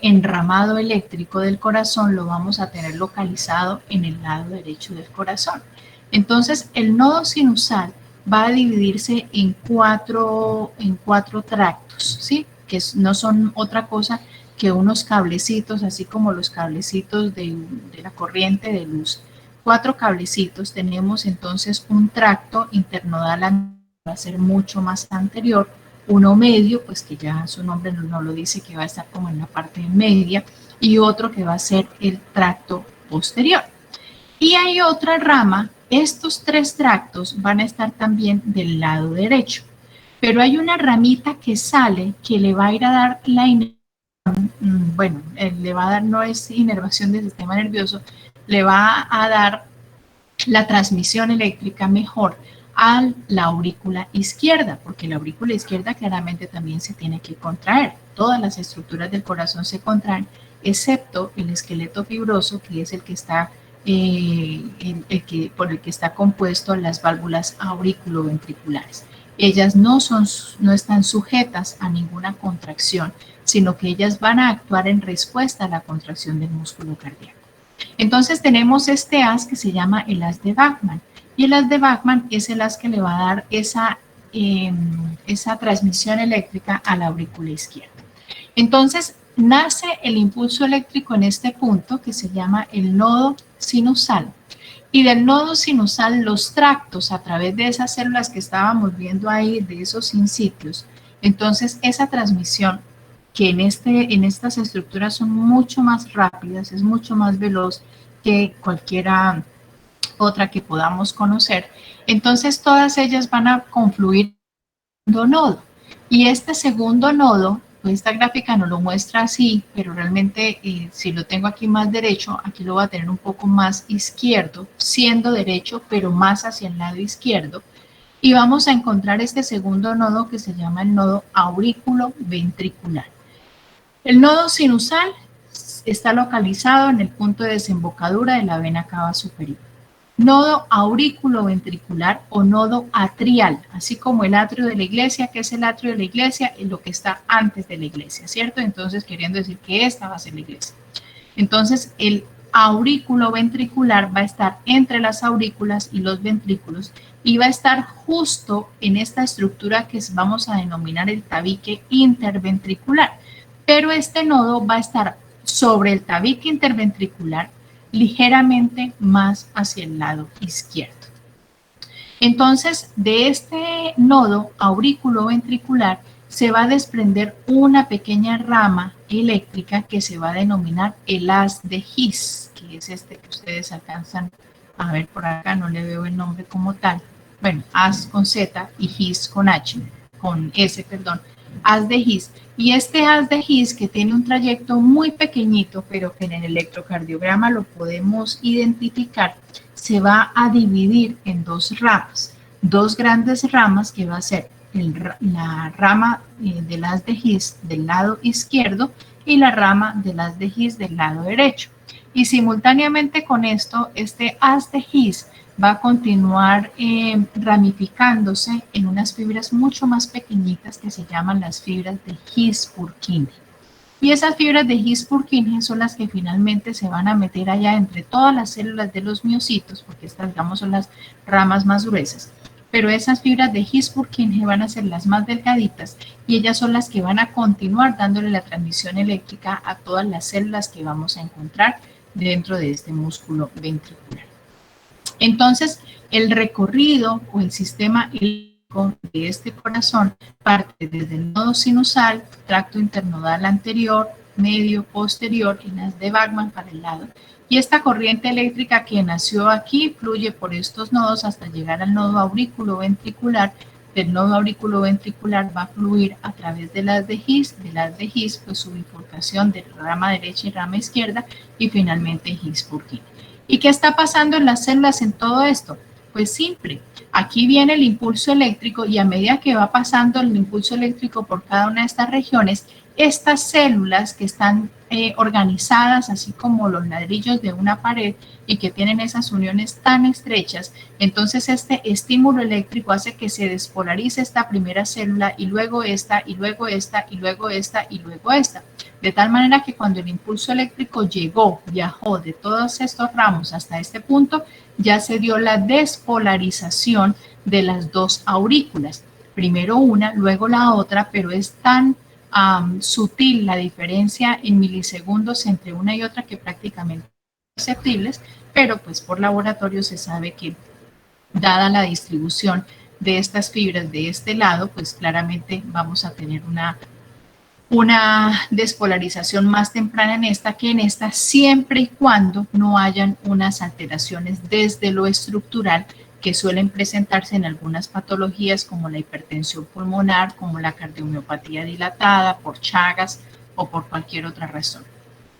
Speaker 1: enramado eléctrico del corazón lo vamos a tener localizado en el lado derecho del corazón. Entonces, el nodo sinusal va a dividirse en cuatro tractos, ¿sí? Que no son otra cosa que unos cablecitos, así como los cablecitos de la corriente de luz. 4 cablecitos. Tenemos entonces un tracto internodal, va a ser mucho más anterior, uno medio, pues que ya su nombre nos lo dice, que va a estar como en la parte media, y otro que va a ser el tracto posterior. Y hay otra rama. Estos 3 tractos van a estar también del lado derecho, pero hay una ramita que sale que le va a ir a dar la inervación, bueno, le va a dar, no es inervación del sistema nervioso, le va a dar la transmisión eléctrica mejor a la aurícula izquierda, porque la aurícula izquierda claramente también se tiene que contraer. Todas las estructuras del corazón se contraen, excepto el esqueleto fibroso, que es el que está por el que está compuesto las válvulas auriculoventriculares. Ellas no están sujetas a ninguna contracción, sino que ellas van a actuar en respuesta a la contracción del músculo cardíaco. Entonces tenemos este haz que se llama el haz de Bachmann, y el haz de Bachmann es el haz que le va a dar esa transmisión eléctrica a la aurícula izquierda. Entonces nace el impulso eléctrico en este punto que se llama el nodo sinusal, y del nodo sinusal los tractos a través de esas células que estábamos viendo ahí, de esos sinsitios. Entonces esa transmisión, que en estas estructuras son mucho más rápidas, es mucho más veloz que cualquiera otra que podamos conocer, entonces todas ellas van a confluir en un nodo, y este segundo nodo, pues esta gráfica no lo muestra así, pero realmente si lo tengo aquí más derecho, aquí lo voy a tener un poco más izquierdo, siendo derecho, pero más hacia el lado izquierdo. Y vamos a encontrar este segundo nodo que se llama el nodo aurículo-ventricular. El nodo sinusal está localizado en el punto de desembocadura de la vena cava superior. Nodo aurículo-ventricular o nodo atrial, así como el atrio de la iglesia. ¿Qué es el atrio de la iglesia? Es lo que está antes de la iglesia, ¿cierto? Entonces, queriendo decir que esta va a ser la iglesia. Entonces, el aurículo ventricular va a estar entre las aurículas y los ventrículos y va a estar justo en esta estructura que vamos a denominar el tabique interventricular. Pero este nodo va a estar sobre el tabique interventricular ligeramente más hacia el lado izquierdo. Entonces, de este nodo aurículo-ventricular se va a desprender una pequeña rama eléctrica que se va a denominar el haz de His, que es este que ustedes alcanzan a ver por acá, no le veo el nombre como tal. Bueno, haz con Z y His con S, perdón, haz de His. Y este haz de His, que tiene un trayecto muy pequeñito, pero que en el electrocardiograma lo podemos identificar, se va a dividir en dos ramas, dos grandes ramas que va a ser la rama del haz de His del lado izquierdo y la rama del haz de His del lado derecho. Y simultáneamente con esto, este haz de His va a continuar ramificándose en unas fibras mucho más pequeñitas que se llaman las fibras de His-Purkinje. Y esas fibras de His-Purkinje son las que finalmente se van a meter allá entre todas las células de los miocitos, porque estas, digamos, son las ramas más gruesas. Pero esas fibras de His-Purkinje van a ser las más delgaditas y ellas son las que van a continuar dándole la transmisión eléctrica a todas las células que vamos a encontrar dentro de este músculo ventricular. Entonces, el recorrido o el sistema eléctrico de este corazón parte desde el nodo sinusal, tracto internodal anterior, medio, posterior, y las de Bachmann para el lado. Y esta corriente eléctrica que nació aquí fluye por estos nodos hasta llegar al nodo aurículo-ventricular. Del nodo aurículo-ventricular va a fluir a través de las de His, pues su bifurcación de rama derecha y rama izquierda, y finalmente His-Purkinje. ¿Y qué está pasando en las células en todo esto? Pues simple, aquí viene el impulso eléctrico y a medida que va pasando el impulso eléctrico por cada una de estas regiones, estas células que están organizadas así como los ladrillos de una pared y que tienen esas uniones tan estrechas, entonces este estímulo eléctrico hace que se despolarice esta primera célula y luego esta, y luego esta, y luego esta, y luego esta. De tal manera que cuando el impulso eléctrico viajó de todos estos ramos hasta este punto, ya se dio la despolarización de las dos aurículas. Primero una, luego la otra, pero es tan sutil la diferencia en milisegundos entre una y otra que prácticamente son perceptibles, pero pues por laboratorio se sabe que dada la distribución de estas fibras de este lado, pues claramente vamos a tener una despolarización más temprana en esta que en esta, siempre y cuando no hayan unas alteraciones desde lo estructural que suelen presentarse en algunas patologías como la hipertensión pulmonar, como la cardiomiopatía dilatada, por Chagas o por cualquier otra razón.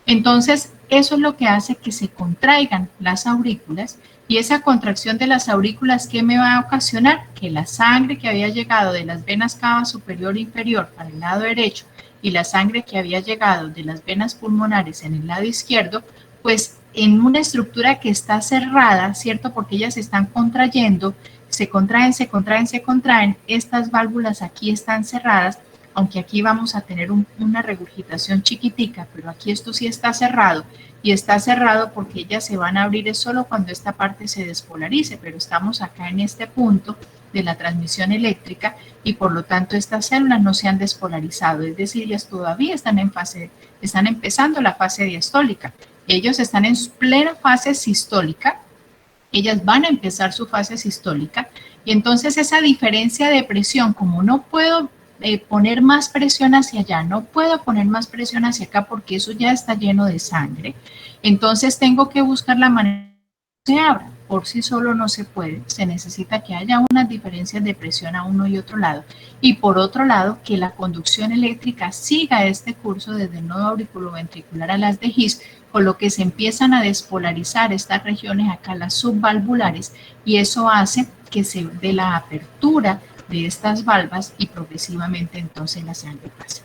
Speaker 1: Entonces, eso es lo que hace que se contraigan las aurículas, y esa contracción de las aurículas, ¿qué me va a ocasionar? Que la sangre que había llegado de las venas cava superior e inferior para el lado derecho y la sangre que había llegado de las venas pulmonares en el lado izquierdo, pues en una estructura que está cerrada, ¿cierto? Porque ellas se están contrayendo, se contraen, se contraen, se contraen. Estas válvulas aquí están cerradas, aunque aquí vamos a tener una regurgitación chiquitica, pero aquí esto sí está cerrado. Y está cerrado porque ellas se van a abrir solo cuando esta parte se despolarice, pero estamos acá en este punto de la transmisión eléctrica y por lo tanto estas células no se han despolarizado, es decir, ellas todavía están empezando la fase diastólica. Ellos están en plena fase sistólica, ellas van a empezar su fase sistólica y entonces esa diferencia de presión, como no puedo poner más presión hacia allá, no puedo poner más presión hacia acá porque eso ya está lleno de sangre, entonces tengo que buscar la manera que se abra. Por sí solo no se puede, se necesita que haya unas diferencias de presión a uno y otro lado, y por otro lado que la conducción eléctrica siga este curso desde el nodo auriculoventricular a las de His, con lo que se empiezan a despolarizar estas regiones acá, las subvalvulares, y eso hace que se dé la apertura de estas valvas y progresivamente entonces la sangre pasa.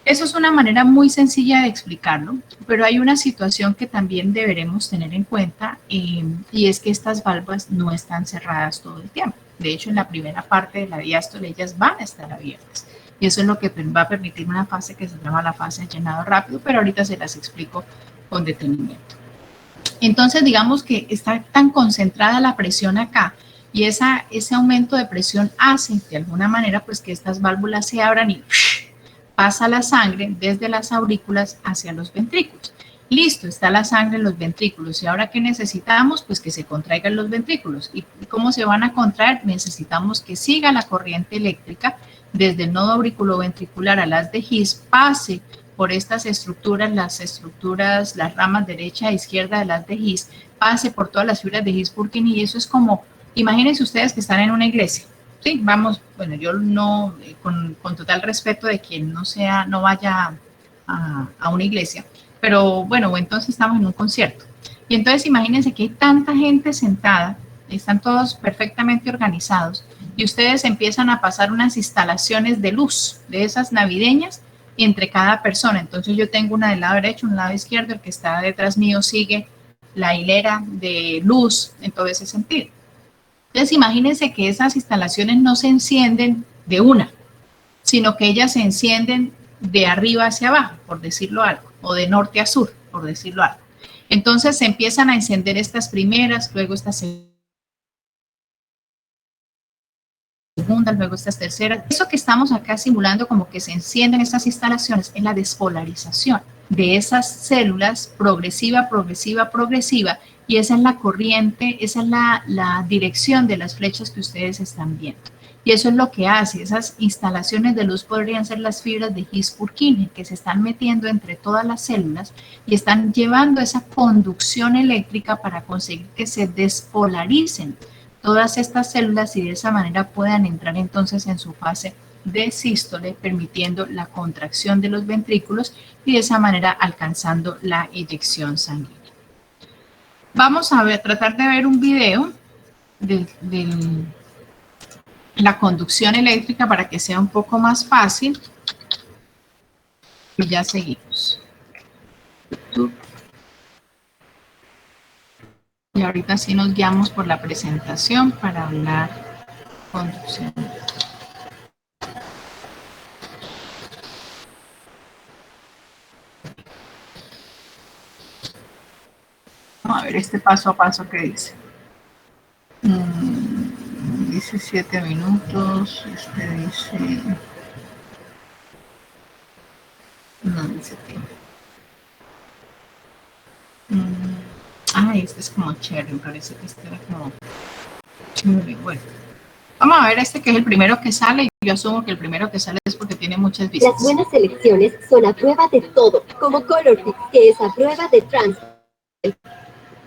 Speaker 1: Eso es una manera muy sencilla de explicarlo, pero hay una situación que también deberemos tener en cuenta y es que estas valvas no están cerradas todo el tiempo. De hecho, en la primera parte de la diástole ellas van a estar abiertas y eso es lo que va a permitir una fase que se llama la fase de llenado rápido, pero ahorita se las explico con detenimiento. Entonces, digamos que está tan concentrada la presión acá y ese aumento de presión hace de alguna manera pues que estas válvulas se abran y pasa la sangre desde las aurículas hacia los ventrículos. Listo, está la sangre en los ventrículos. ¿Y ahora qué necesitamos? Pues que se contraigan los ventrículos. ¿Y cómo se van a contraer? Necesitamos que siga la corriente eléctrica desde el nodo auriculoventricular a las de His, pase por estas estructuras, las ramas derecha e izquierda de las de His, pase por todas las fibras de His-Purkinje, y eso es como, imagínense ustedes que están en una iglesia. Sí, vamos, bueno, yo no, con total respeto de quien no vaya a una iglesia, pero bueno, entonces estamos en un concierto. Y entonces imagínense que hay tanta gente sentada, están todos perfectamente organizados, y ustedes empiezan a pasar unas instalaciones de luz, de esas navideñas, entre cada persona. Entonces yo tengo una del lado derecho, un lado izquierdo, el que está detrás mío sigue la hilera de luz en todo ese sentido. Entonces imagínense que esas instalaciones no se encienden de una, sino que ellas se encienden de arriba hacia abajo, por decirlo algo, o de norte a sur, por decirlo algo. Entonces se empiezan a encender estas primeras, luego estas segundas, luego estas terceras. Eso que estamos acá simulando como que se encienden estas instalaciones es la despolarización de esas células progresiva, progresiva, progresiva, y esa es la corriente, esa es la dirección de las flechas que ustedes están viendo. Y eso es lo que hace, esas instalaciones de luz podrían ser las fibras de His-Purkinje que se están metiendo entre todas las células y están llevando esa conducción eléctrica para conseguir que se despolaricen todas estas células y de esa manera puedan entrar entonces en su fase de sístole, permitiendo la contracción de los ventrículos y de esa manera alcanzando la eyección sanguínea. Vamos a tratar de ver un video de la conducción eléctrica para que sea un poco más fácil. Y ya seguimos. Y ahorita sí nos guiamos por la presentación para hablar conducción. Vamos a ver este paso a paso que dice. Dice 7 minutos, este dice... No dice tiempo. Este es como cherry, me parece que este era como cherry. Bueno, vamos a ver este que es el primero que sale, y yo asumo que el primero que sale es porque tiene muchas vistas.
Speaker 7: Las buenas elecciones son a prueba de todo, como Colorfix, que es a prueba de trans.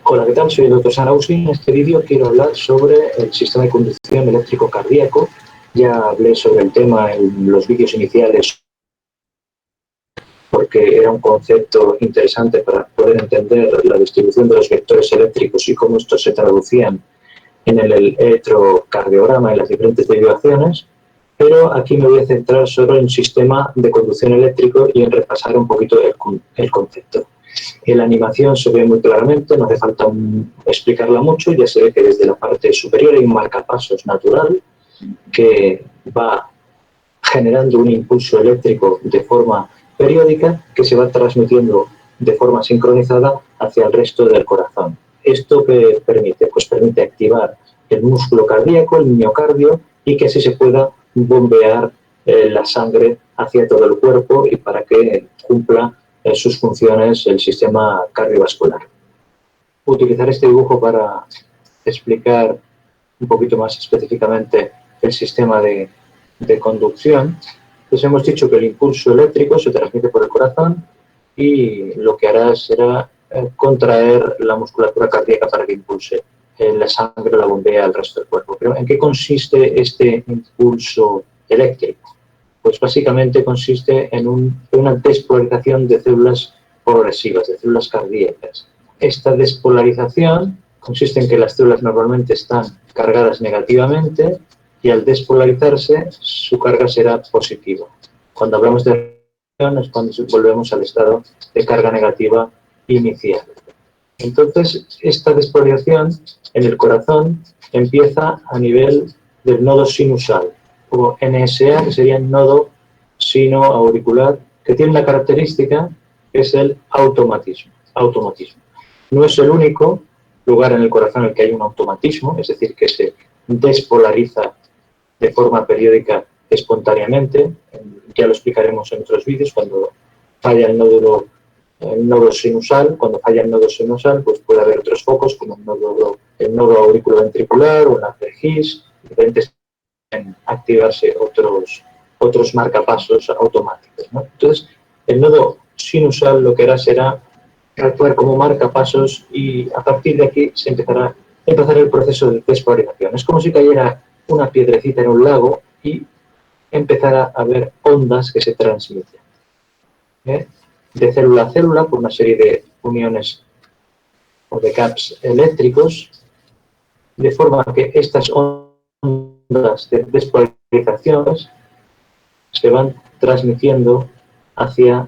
Speaker 8: Hola, ¿qué tal? Soy el Dr. Sanausi. En este vídeo quiero hablar sobre el sistema de conducción eléctrico cardíaco. Ya hablé sobre el tema en los vídeos iniciales porque era un concepto interesante para poder entender la distribución de los vectores eléctricos y cómo estos se traducían en el electrocardiograma, en las diferentes derivaciones. Pero aquí me voy a centrar solo en un sistema de conducción eléctrico y en repasar un poquito el concepto. En la animación se ve muy claramente, no hace falta explicarla mucho, ya se ve que desde la parte superior hay un marcapasos natural que va generando un impulso eléctrico de forma periódica que se va transmitiendo de forma sincronizada hacia el resto del corazón. ¿Esto qué permite? Pues permite activar el músculo cardíaco, el miocardio, y que así se pueda bombear la sangre hacia todo el cuerpo y para que cumpla sus funciones el sistema cardiovascular. Utilizar este dibujo para explicar un poquito más específicamente el sistema de conducción. Pues hemos dicho que el impulso eléctrico se transmite por el corazón y lo que hará será contraer la musculatura cardíaca para que impulse la sangre, la bombea al resto del cuerpo. Pero ¿en qué consiste este impulso eléctrico? Pues básicamente consiste en una despolarización de células progresivas, de células cardíacas. Esta despolarización consiste en que las células normalmente están cargadas negativamente y al despolarizarse su carga será positiva. Cuando hablamos de reacción es cuando volvemos al estado de carga negativa inicial. Entonces, esta despolarización en el corazón empieza a nivel del nodo sinusal, o NSA, que sería el nodo sinoauricular, que tiene una característica que es el automatismo. automatismo. No es el único lugar en el corazón en el que hay un automatismo, es decir, que se despolariza de forma periódica espontáneamente. Ya lo explicaremos en otros vídeos. Cuando falla el nodo sinusal, pues puede haber otros focos como el nodo auriculoventricular o la CGIS, diferentes en activarse otros marcapasos automáticos, ¿no? Entonces, el nodo sinusal lo que hará será actuar como marcapasos y a partir de aquí se empezará el proceso de despolarización. Es como si cayera una piedrecita en un lago y empezara a haber ondas que se transmiten, de célula a célula por una serie de uniones o de gaps eléctricos, de forma que estas ondas de despolarización se van transmitiendo hacia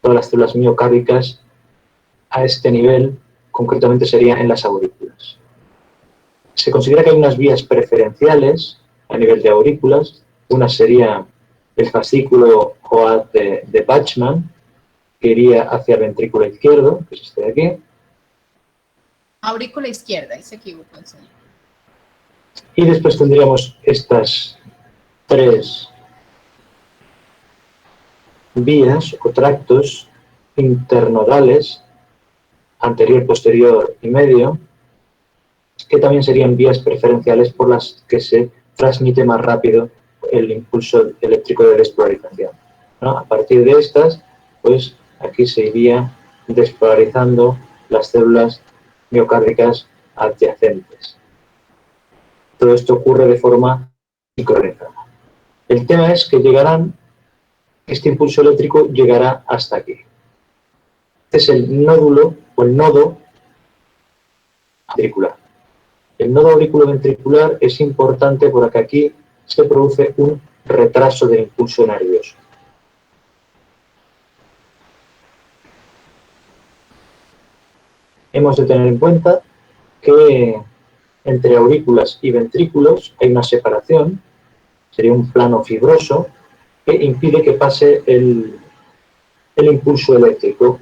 Speaker 8: todas las células miocárdicas a este nivel, concretamente sería en las aurículas. Se considera que hay unas vías preferenciales a nivel de aurículas. Una sería el fascículo OA de Bachmann, que iría hacia el ventrículo izquierdo, que es este de aquí.
Speaker 1: Aurícula izquierda, ahí se equivocó el señor.
Speaker 8: Y después tendríamos estas tres vías o tractos internodales, anterior, posterior y medio, que también serían vías preferenciales por las que se transmite más rápido el impulso eléctrico de despolarización, ¿no? A partir de estas, pues aquí se iría despolarizando las células miocárdicas adyacentes. Todo esto ocurre de forma sincronizada. El tema es que este impulso eléctrico llegará hasta aquí. Este es el nódulo o el nodo ventricular. El nodo auriculoventricular es importante porque aquí se produce un retraso del impulso nervioso. Hemos de tener en cuenta que entre aurículas y ventrículos hay una separación, sería un plano fibroso, que impide que pase el impulso eléctrico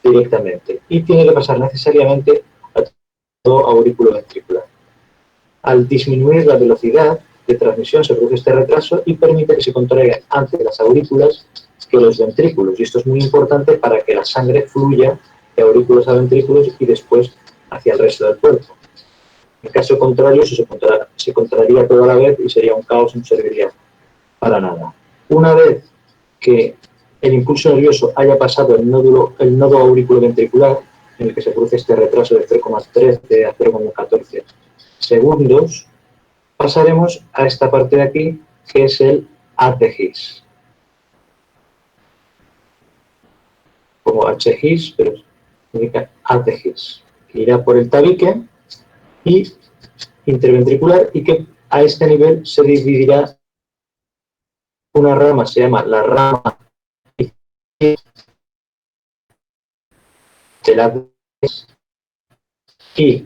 Speaker 8: directamente. Y tiene que pasar necesariamente a todo aurículo ventricular. Al disminuir la velocidad de transmisión se produce este retraso y permite que se contraigan antes las aurículas que los ventrículos. Y esto es muy importante para que la sangre fluya de aurículos a ventrículos y después hacia el resto del cuerpo. En caso contrario, se contraería todo a la vez y sería un caos y no serviría para nada. Una vez que el impulso nervioso haya pasado el nodo auriculoventricular, en el que se produce este retraso de 0,13 a 0,14 segundos, pasaremos a esta parte de aquí, que es el ATGIS. Como HGIS, pero significa ATGIS, que irá por el tabique y interventricular, y que a este nivel se dividirá una rama, se llama la rama del ATGIS, y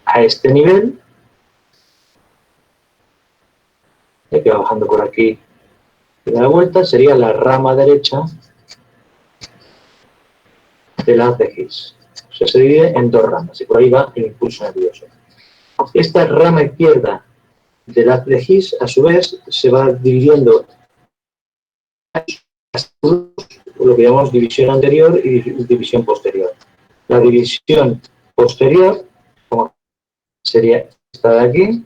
Speaker 8: a este nivel, que va bajando por aquí y da la vuelta, sería la rama derecha del ATGIS. O sea, se divide en dos ramas y por ahí va el impulso nervioso. Esta rama izquierda del ATGIS, a su vez, se va dividiendo lo que llamamos división anterior y división posterior. La división posterior, como sería esta de aquí,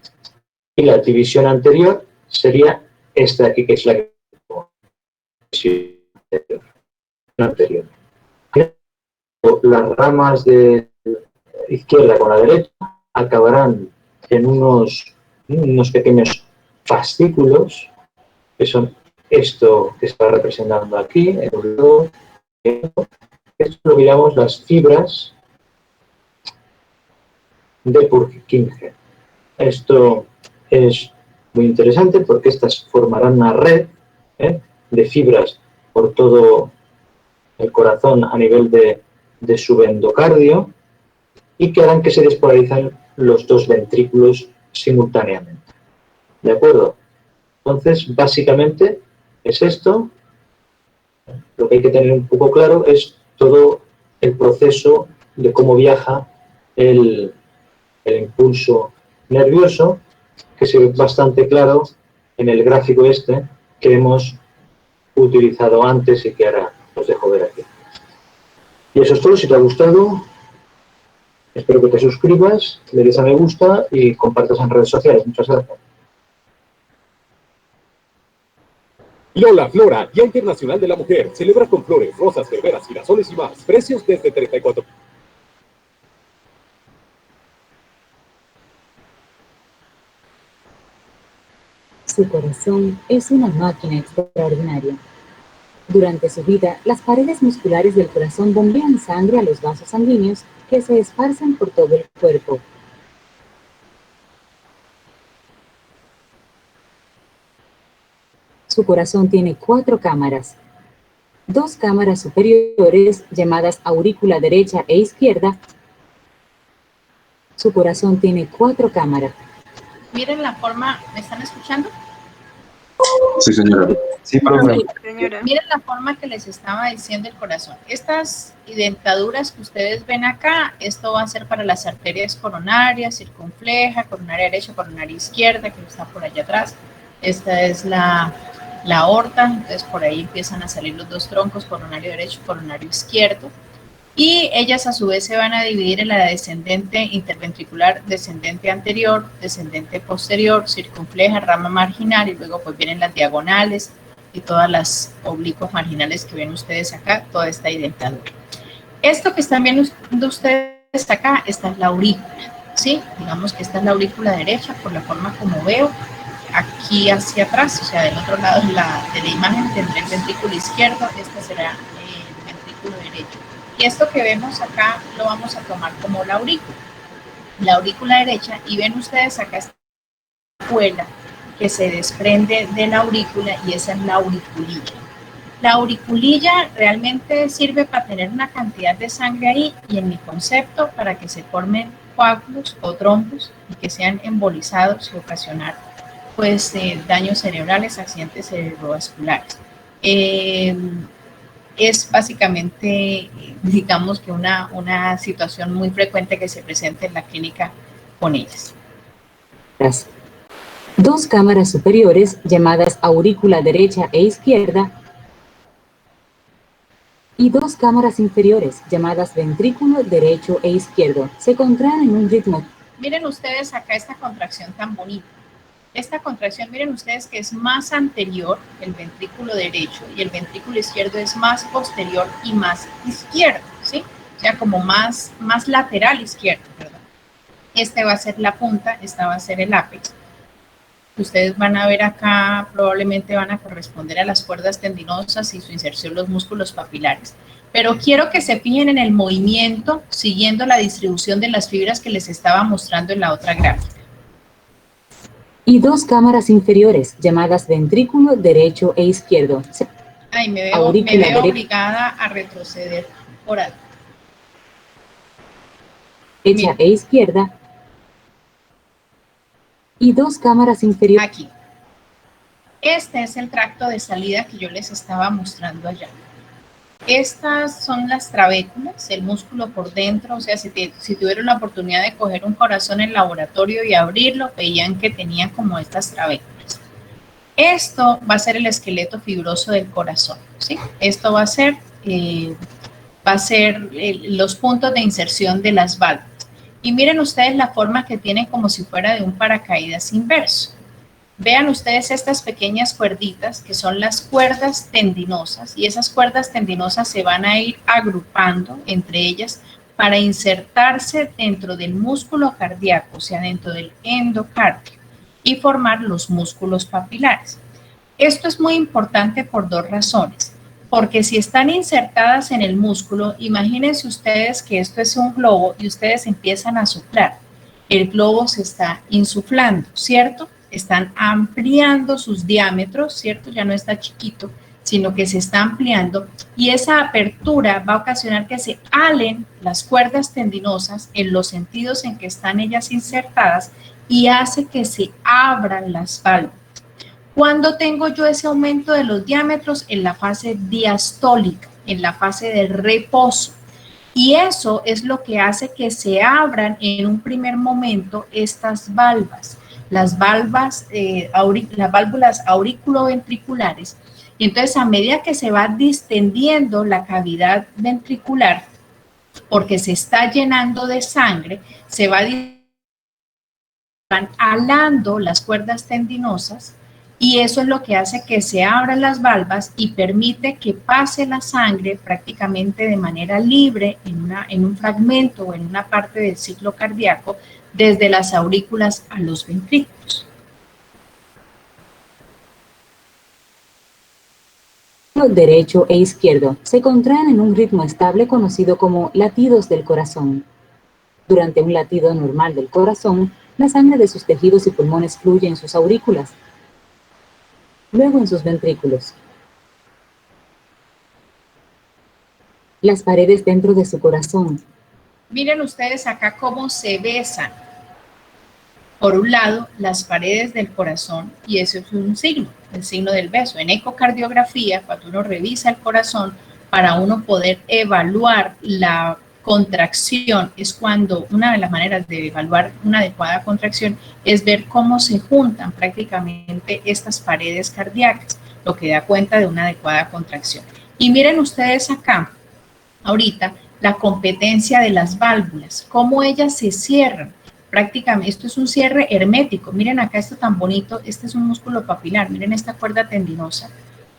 Speaker 8: y la división anterior sería esta de aquí, que es la división anterior. Las ramas de izquierda con la derecha acabarán en unos pequeños fascículos, que son esto que está representando aquí, en un lado. Esto es lo que llamamos las fibras de Purkinje. Esto es muy interesante porque estas formarán una red de fibras por todo el corazón a nivel de subendocardio y que harán que se despolarizan los dos ventrículos simultáneamente. ¿De acuerdo? Entonces, básicamente es esto. Lo que hay que tener un poco claro es todo el proceso de cómo viaja el impulso nervioso, que se ve bastante claro en el gráfico este que hemos utilizado antes y que ahora os dejo ver aquí. Y eso es todo. Si te ha gustado, espero que te suscribas, le des a me gusta y compartas en redes sociales. Muchas gracias.
Speaker 9: Lola Flora, Día Internacional de la Mujer. Celebra con flores, rosas, verbenas, girasoles y más. Precios desde 34.
Speaker 10: Su corazón es una máquina extraordinaria. Durante su vida, las paredes musculares del corazón bombean sangre a los vasos sanguíneos que se esparcen por todo el cuerpo. Su corazón tiene 4 cámaras. 2 cámaras superiores, llamadas aurícula derecha e izquierda. Su corazón tiene 4 cámaras.
Speaker 1: Miren la forma, ¿me están escuchando?
Speaker 3: Sí, señora. Sí, profe.
Speaker 1: Miren la forma que les estaba diciendo el corazón. Estas dentaduras que ustedes ven acá, esto va a ser para las arterias coronarias, circunfleja, coronaria derecha, coronaria izquierda, que está por allá atrás. Esta es la aorta, entonces por ahí empiezan a salir los 2 troncos, coronario derecho y coronario izquierdo. Y ellas a su vez se van a dividir en la descendente interventricular, descendente anterior, descendente posterior, circunfleja, rama marginal, y luego pues vienen las diagonales y todas las oblicuos marginales que ven ustedes acá, toda esta dentadura. Esto que están viendo ustedes acá, esta es la aurícula, ¿sí? Digamos que esta es la aurícula derecha por la forma como veo, aquí hacia atrás, o sea, del otro lado de la imagen tendré el ventrículo izquierdo, este será el ventrículo derecho. Y esto que vemos acá lo vamos a tomar como la aurícula derecha, y ven ustedes acá esta espuela que se desprende de la aurícula y esa es la auriculilla. La auriculilla realmente sirve para tener una cantidad de sangre ahí y en mi concepto para que se formen coágulos o trombos y que sean embolizados y ocasionar pues daños cerebrales, accidentes cerebrovasculares. Es básicamente, digamos que una situación muy frecuente que se presenta en la clínica con ellas.
Speaker 10: 2 cámaras superiores, llamadas aurícula derecha e izquierda, y 2 cámaras inferiores, llamadas ventrículo derecho e izquierdo, se contraen en un ritmo.
Speaker 1: Miren ustedes acá esta contracción tan bonita. Esta contracción, miren ustedes que es más anterior, el ventrículo derecho, y el ventrículo izquierdo es más posterior y más izquierdo, ¿sí? O sea, como más lateral izquierdo, perdón. Este va a ser la punta, esta va a ser el ápex. Ustedes van a ver acá, probablemente van a corresponder a las cuerdas tendinosas y su inserción los músculos papilares. Pero quiero que se fijen en el movimiento siguiendo la distribución de las fibras que les estaba mostrando en la otra gráfica.
Speaker 10: Y 2 cámaras inferiores, llamadas ventrículo derecho e izquierdo.
Speaker 1: Ay, me veo obligada a retroceder por algo.
Speaker 10: Derecha e izquierda. Y 2 cámaras inferiores.
Speaker 1: Aquí. Este es el tracto de salida que yo les estaba mostrando allá. Estas son las trabéculas, el músculo por dentro, o sea, si tuvieron la oportunidad de coger un corazón en laboratorio y abrirlo, veían que tenía como estas trabéculas. Esto va a ser el esqueleto fibroso del corazón, ¿sí? Esto va a ser los puntos de inserción de las válvulas. Y miren ustedes la forma que tiene como si fuera de un paracaídas inverso. Vean ustedes estas pequeñas cuerditas que son las cuerdas tendinosas y esas cuerdas tendinosas se van a ir agrupando entre ellas para insertarse dentro del músculo cardíaco, o sea, dentro del endocardio y formar los músculos papilares. Esto es muy importante por 2 razones, porque si están insertadas en el músculo, imagínense ustedes que esto es un globo y ustedes empiezan a soplar. El globo se está insuflando, ¿cierto? Están ampliando sus diámetros, ¿cierto? Ya no está chiquito, sino que se está ampliando y esa apertura va a ocasionar que se alen las cuerdas tendinosas en los sentidos en que están ellas insertadas y hace que se abran las válvulas. ¿Cuándo tengo yo ese aumento de los diámetros? En la fase diastólica, en la fase de reposo. Y eso es lo que hace que se abran en un primer momento estas válvulas, las válvulas auriculoventriculares. Y entonces, a medida que se va distendiendo la cavidad ventricular, porque se está llenando de sangre, se van alando las cuerdas tendinosas, y eso es lo que hace que se abran las valvas y permite que pase la sangre prácticamente de manera libre en un fragmento o en una parte del ciclo cardíaco desde las aurículas a los ventrículos.
Speaker 10: Derecho e izquierdo se contraen en un ritmo estable conocido como latidos del corazón. Durante un latido normal del corazón, la sangre de sus tejidos y pulmones fluye en sus aurículas, luego en sus ventrículos. Las paredes dentro de su corazón.
Speaker 1: Miren ustedes acá cómo se besan. Por un lado, las paredes del corazón, y eso es un signo, el signo del beso. En ecocardiografía, cuando uno revisa el corazón, para uno poder evaluar la contracción, es cuando una de las maneras de evaluar una adecuada contracción es ver cómo se juntan prácticamente estas paredes cardíacas, lo que da cuenta de una adecuada contracción. Y miren ustedes acá, ahorita, la competencia de las válvulas, cómo ellas se cierran. Prácticamente, esto es un cierre hermético. Miren acá esto tan bonito, este es un músculo papilar, miren esta cuerda tendinosa,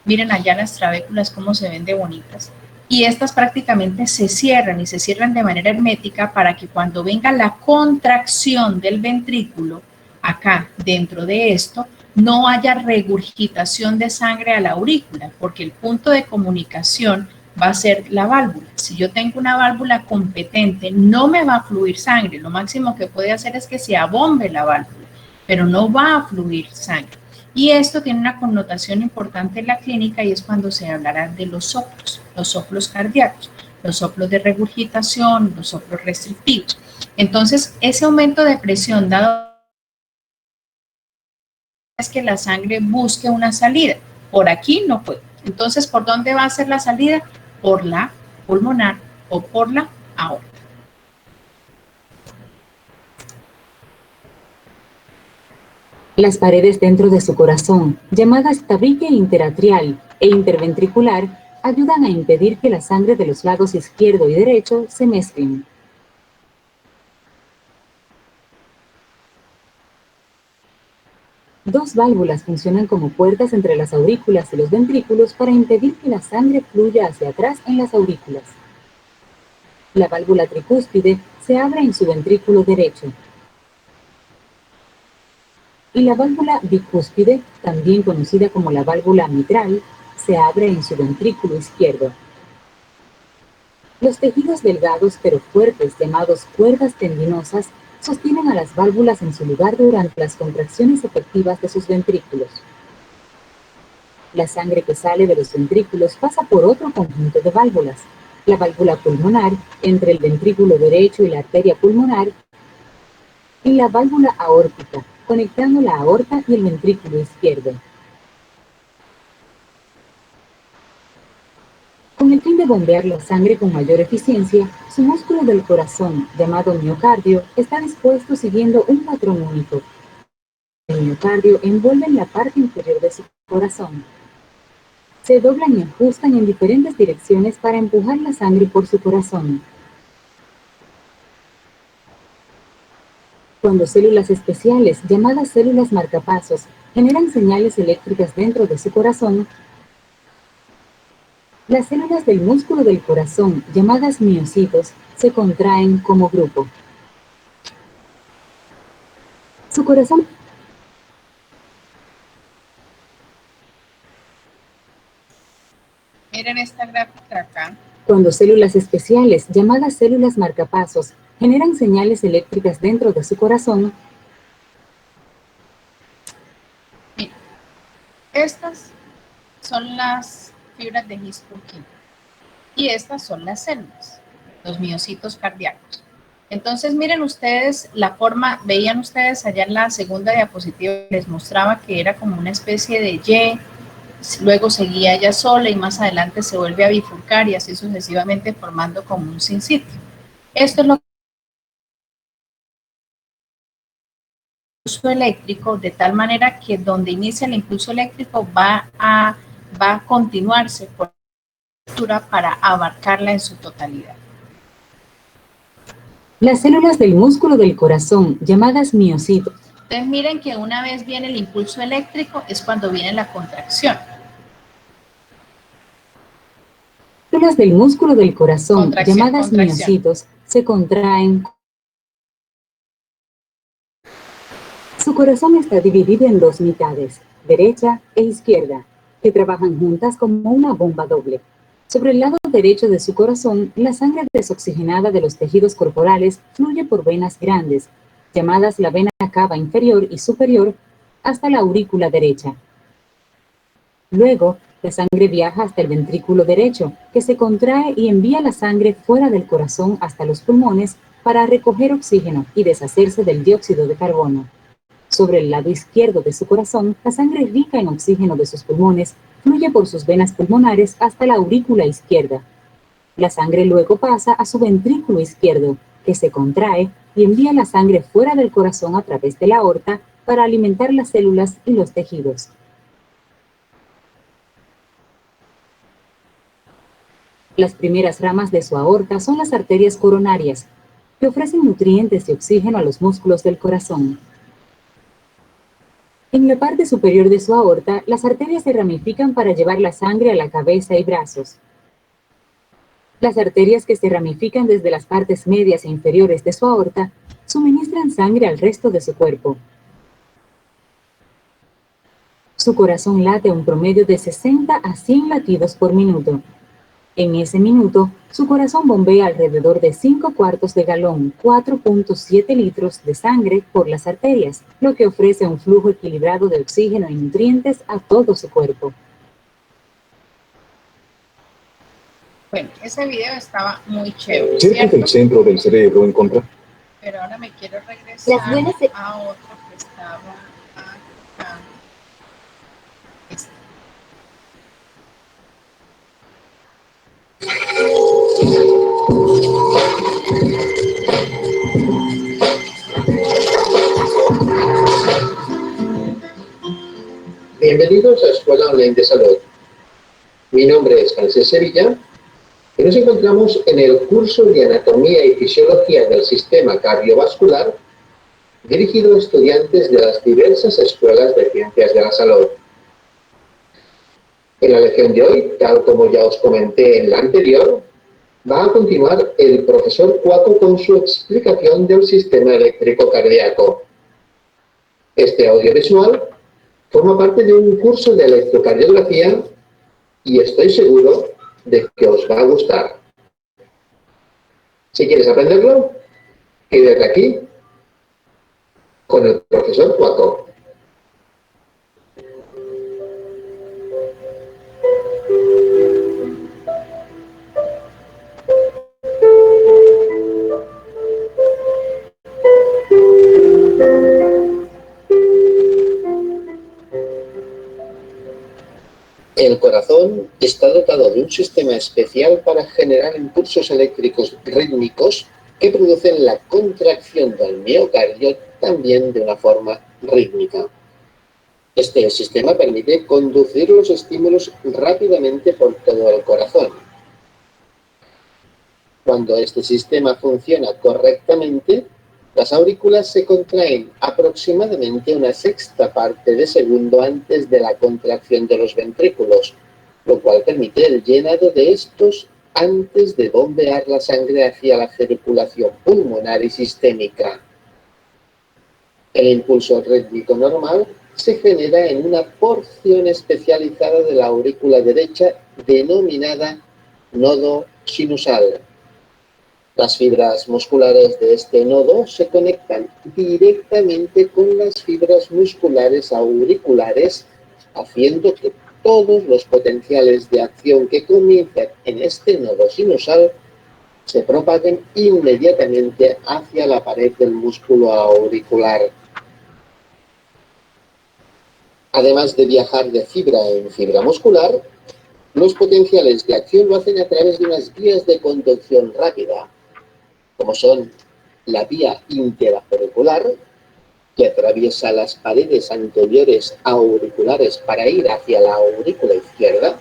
Speaker 1: miren allá las trabéculas cómo se ven de bonitas. Y estas prácticamente se cierran y se cierran de manera hermética para que cuando venga la contracción del ventrículo, acá dentro de esto, no haya regurgitación de sangre a la aurícula, porque el punto de comunicación va a ser la válvula. Si yo tengo una válvula competente, no me va a fluir sangre. Lo máximo que puede hacer es que se abombe la válvula, pero no va a fluir sangre. Y esto tiene una connotación importante en la clínica y es cuando se hablará de los soplos cardíacos, los soplos de regurgitación, los soplos restrictivos. Entonces, ese aumento de presión dado es que la sangre busque una salida. Por aquí no puede. Entonces, ¿por dónde va a ser la salida? Por la pulmonar o por la aorta.
Speaker 10: Las paredes dentro de su corazón, llamadas tabique interatrial e interventricular, ayudan a impedir que la sangre de los lados izquierdo y derecho se mezclen. Dos válvulas funcionan como puertas entre las aurículas y los ventrículos para impedir que la sangre fluya hacia atrás en las aurículas. La válvula tricúspide se abre en su ventrículo derecho. Y la válvula bicúspide, también conocida como la válvula mitral, se abre en su ventrículo izquierdo. Los tejidos delgados pero fuertes, llamados cuerdas tendinosas, sostienen a las válvulas en su lugar durante las contracciones efectivas de sus ventrículos. La sangre que sale de los ventrículos pasa por otro conjunto de válvulas, la válvula pulmonar entre el ventrículo derecho y la arteria pulmonar, y la válvula aórtica, conectando la aorta y el ventrículo izquierdo. Con el fin de bombear la sangre con mayor eficiencia, su músculo del corazón, llamado miocardio, está dispuesto siguiendo un patrón único. El miocardio envuelve en la parte inferior de su corazón. Se doblan y ajustan en diferentes direcciones para empujar la sangre por su corazón. Cuando células especiales, llamadas células marcapasos, generan señales eléctricas dentro de su corazón, las células del músculo del corazón, llamadas miocitos, se contraen como grupo. Su corazón.
Speaker 1: Miren esta gráfica acá.
Speaker 10: Cuando células especiales, llamadas células marcapasos, generan señales eléctricas dentro de su corazón,
Speaker 1: Mira, estas son las fibras de His-Purkinje y estas son las células, los miocitos cardíacos. Entonces miren ustedes la forma, veían ustedes allá en la segunda diapositiva, les mostraba que era como una especie de Y luego seguía ella sola y más adelante se vuelve a bifurcar y así sucesivamente formando como un sinsitio. Esto es lo impulso eléctrico, de tal manera que donde inicia el impulso eléctrico va a continuarse por la estructura para abarcarla en su totalidad.
Speaker 10: Las células del músculo del corazón, llamadas miocitos.
Speaker 1: Entonces miren que una vez viene el impulso eléctrico es cuando viene la contracción.
Speaker 10: Las células del músculo del corazón, llamadas miocitos, se contraen. Su corazón está dividido en dos mitades, derecha e izquierda, que trabajan juntas como una bomba doble. Sobre el lado derecho de su corazón, la sangre desoxigenada de los tejidos corporales fluye por venas grandes, llamadas la vena cava inferior y superior, hasta la aurícula derecha. Luego, la sangre viaja hasta el ventrículo derecho, que se contrae y envía la sangre fuera del corazón hasta los pulmones para recoger oxígeno y deshacerse del dióxido de carbono. Sobre el lado izquierdo de su corazón, la sangre rica en oxígeno de sus pulmones fluye por sus venas pulmonares hasta la aurícula izquierda. La sangre luego pasa a su ventrículo izquierdo, que se contrae y envía la sangre fuera del corazón a través de la aorta para alimentar las células y los tejidos. Las primeras ramas de su aorta son las arterias coronarias, que ofrecen nutrientes y oxígeno a los músculos del corazón. En la parte superior de su aorta, las arterias se ramifican para llevar la sangre a la cabeza y brazos. Las arterias que se ramifican desde las partes medias e inferiores de su aorta suministran sangre al resto de su cuerpo. Su corazón late a un promedio de 60 a 100 latidos por minuto. En ese minuto, su corazón bombea alrededor de 5 cuartos de galón, 4.7 litros de sangre por las arterias, lo que ofrece un flujo equilibrado de oxígeno y nutrientes a todo su cuerpo.
Speaker 1: Bueno, ese video estaba muy chévere,
Speaker 9: Cerca
Speaker 1: ¿cierto?
Speaker 9: del centro del cerebro encontrar.
Speaker 1: Pero ahora me quiero regresar a otro que estaba acá. Este.
Speaker 11: Bienvenidos a Escuela Online de Salud. Mi nombre es Francesc Sevilla y nos encontramos en el curso de Anatomía y Fisiología del Sistema Cardiovascular dirigido a estudiantes de las diversas escuelas de Ciencias de la Salud. En la lección de hoy, tal como ya os comenté en la anterior, va a continuar el profesor Cuaco con su explicación del sistema eléctrico cardíaco. Este audiovisual forma parte de un curso de electrocardiografía y estoy seguro de que os va a gustar. Si quieres aprenderlo, quédate aquí con el profesor Cuaco. El corazón está dotado de un sistema especial para generar impulsos eléctricos rítmicos que producen la contracción del miocardio también de una forma rítmica. Este sistema permite conducir los estímulos rápidamente por todo el corazón. Cuando este sistema funciona correctamente, las aurículas se contraen aproximadamente una sexta parte de segundo antes de la contracción de los ventrículos, lo cual permite el llenado de estos antes de bombear la sangre hacia la circulación pulmonar y sistémica. El impulso rítmico normal se genera en una porción especializada de la aurícula derecha denominada nodo sinusal. Las fibras musculares de este nodo se conectan directamente con las fibras musculares auriculares, haciendo que todos los potenciales de acción que comienzan en este nodo sinusal se propaguen inmediatamente hacia la pared del músculo auricular. Además de viajar de fibra en fibra muscular, los potenciales de acción lo hacen a través de unas vías de conducción rápida, como son la vía interauricular, que atraviesa las paredes anteriores auriculares para ir hacia la aurícula izquierda,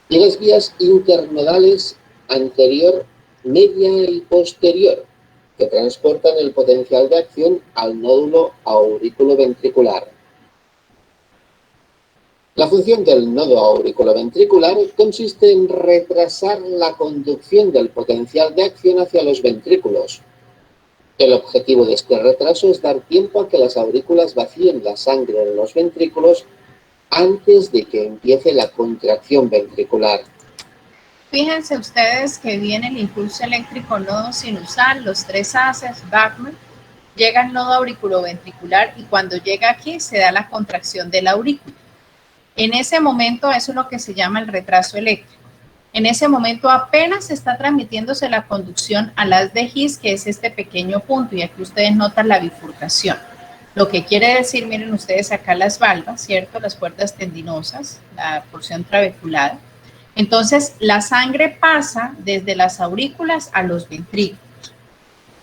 Speaker 11: y las vías internodales anterior, media y posterior, que transportan el potencial de acción al nódulo auriculoventricular. La función del nodo auriculoventricular consiste en retrasar la conducción del potencial de acción hacia los ventrículos. El objetivo de este retraso es dar tiempo a que las aurículas vacíen la sangre en los ventrículos antes de que empiece la contracción ventricular.
Speaker 1: Fíjense ustedes que viene el impulso eléctrico nodo sinusal, los 3 haces, Bachmann, llega al nodo auriculoventricular y cuando llega aquí se da la contracción de la aurícula. En ese momento, eso es lo que se llama el retraso eléctrico. En ese momento apenas está transmitiéndose la conducción al haz de His, que es este pequeño punto, y aquí ustedes notan la bifurcación. Lo que quiere decir, miren ustedes acá las valvas, ¿cierto? Las puertas tendinosas, la porción trabeculada. Entonces, la sangre pasa desde las aurículas a los ventrículos.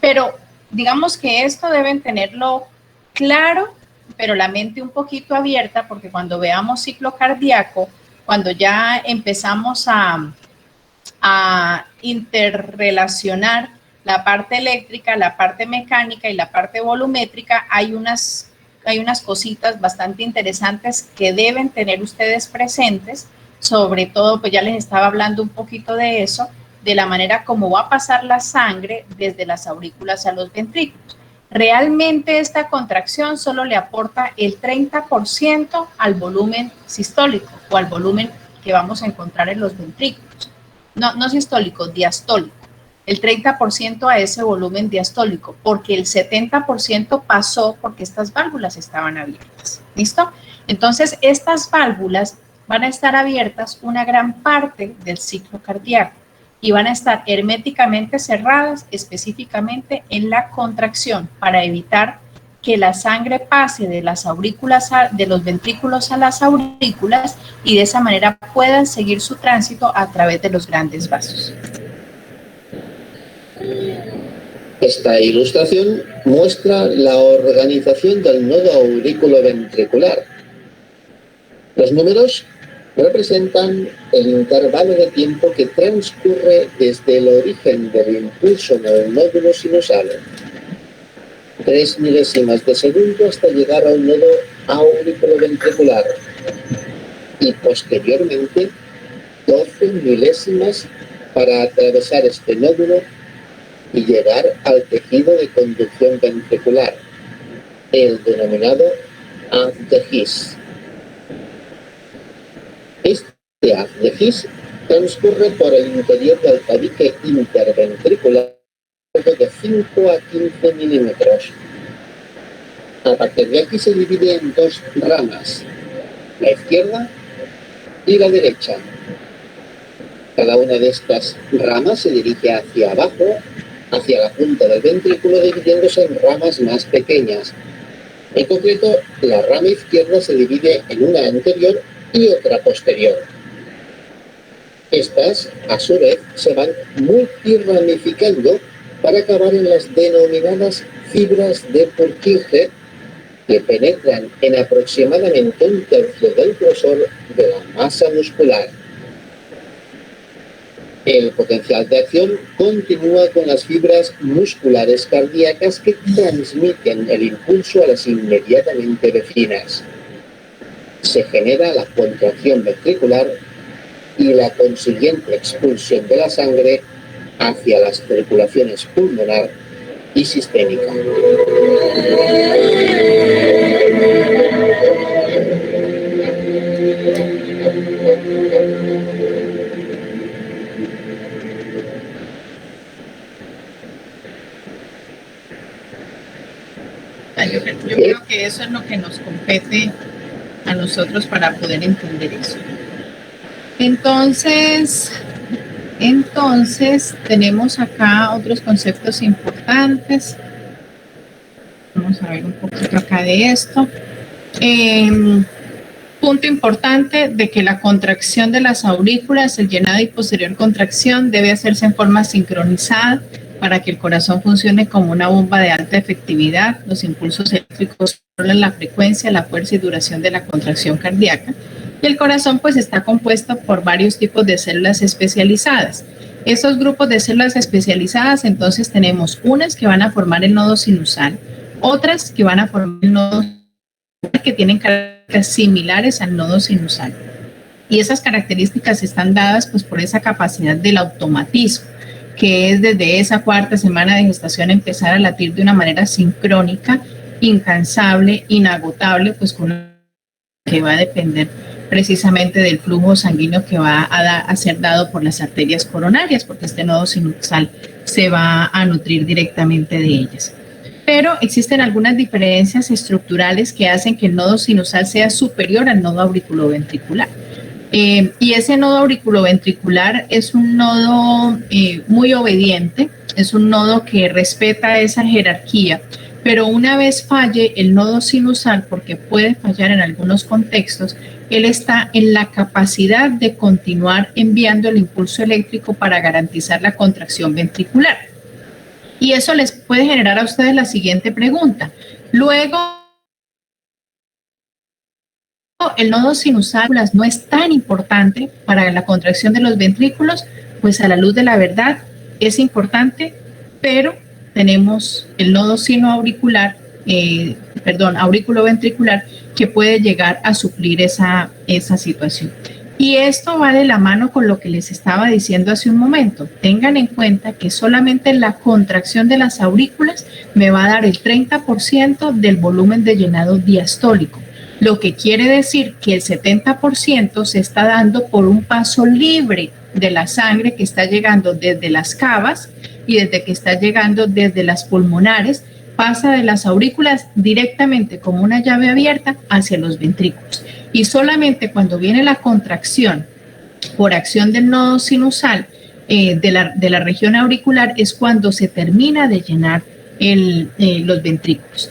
Speaker 1: Pero digamos que esto deben tenerlo claro, pero la mente un poquito abierta, porque cuando veamos ciclo cardíaco, cuando ya empezamos a interrelacionar la parte eléctrica, la parte mecánica y la parte volumétrica, hay unas cositas bastante interesantes que deben tener ustedes presentes, sobre todo, pues ya les estaba hablando un poquito de eso, de la manera como va a pasar la sangre desde las aurículas a los ventrículos. Realmente esta contracción solo le aporta el 30% al volumen sistólico o al volumen que vamos a encontrar en los ventrículos. No sistólico, diastólico. El 30% a ese volumen diastólico, porque el 70% pasó porque estas válvulas estaban abiertas. ¿Listo? Entonces, estas válvulas van a estar abiertas una gran parte del ciclo cardíaco y van a estar herméticamente cerradas específicamente en la contracción para evitar que la sangre pase de las aurículas, de los ventrículos a las aurículas y de esa manera puedan seguir su tránsito a través de los grandes vasos.
Speaker 11: Esta ilustración muestra la organización del nodo auriculoventricular. Los números representan el intervalo de tiempo que transcurre desde el origen del impulso en el nódulo sinusal, 3 milésimas de segundo hasta llegar a un nodo auriculoventricular y posteriormente 12 milésimas para atravesar este nódulo y llegar al tejido de conducción ventricular, el denominado haz de His. Este haz de His transcurre por el interior del tabique interventricular de 5 a 15 milímetros. A partir de aquí se divide en 2 ramas, la izquierda y la derecha. Cada una de estas ramas se dirige hacia abajo, hacia la punta del ventrículo, dividiéndose en ramas más pequeñas. En concreto, la rama izquierda se divide en una anterior y otra posterior. Estas, a su vez, se van multiramificando para acabar en las denominadas fibras de Purkinje, que penetran en aproximadamente 1/3 del grosor de la masa muscular. El potencial de acción continúa con las fibras musculares cardíacas que transmiten el impulso a las inmediatamente vecinas. Se genera la contracción ventricular y la consiguiente expulsión de la sangre hacia las circulaciones pulmonar y sistémica.
Speaker 1: Yo creo que eso es lo que nos compete a nosotros para poder entender eso. Entonces tenemos acá otros conceptos importantes. Vamos a ver un poquito acá de esto. Punto importante de que la contracción de las aurículas, el llenado y posterior contracción debe hacerse en forma sincronizada para que el corazón funcione como una bomba de alta efectividad. Los impulsos eléctricos controlan la frecuencia, la fuerza y duración de la contracción cardíaca. Y el corazón pues está compuesto por varios tipos de células especializadas. Esos grupos de células especializadas, entonces tenemos unas que van a formar el nodo sinusal, otras que van a formar el nodo que tienen características similares al nodo sinusal. Y esas características están dadas pues por esa capacidad del automatismo, que es desde esa cuarta semana de gestación empezar a latir de una manera sincrónica, incansable, inagotable, pues que va a depender precisamente del flujo sanguíneo que va a ser dado por las arterias coronarias, porque este nodo sinusal se va a nutrir directamente de ellas. Pero existen algunas diferencias estructurales que hacen que el nodo sinusal sea superior al nodo auriculoventricular. Y ese nodo auriculoventricular es un nodo muy obediente, es un nodo que respeta esa jerarquía, pero una vez falle el nodo sinusal, porque puede fallar en algunos contextos, él está en la capacidad de continuar enviando el impulso eléctrico para garantizar la contracción ventricular. Y eso les puede generar a ustedes la siguiente pregunta. Luego, el nodo sinusal no es tan importante para la contracción de los ventrículos, pues a la luz de la verdad es importante, pero tenemos el nodo auriculoventricular que puede llegar a suplir esa situación. Y esto va de la mano con lo que les estaba diciendo hace un momento. Tengan en cuenta que solamente la contracción de las aurículas me va a dar el 30% del volumen de llenado diastólico, lo que quiere decir que el 70% se está dando por un paso libre de la sangre que está llegando desde las cavas y desde que está llegando desde las pulmonares, pasa de las aurículas directamente como una llave abierta hacia los ventrículos. Y solamente cuando viene la contracción por acción del nodo sinusal de la región auricular es cuando se termina de llenar los ventrículos.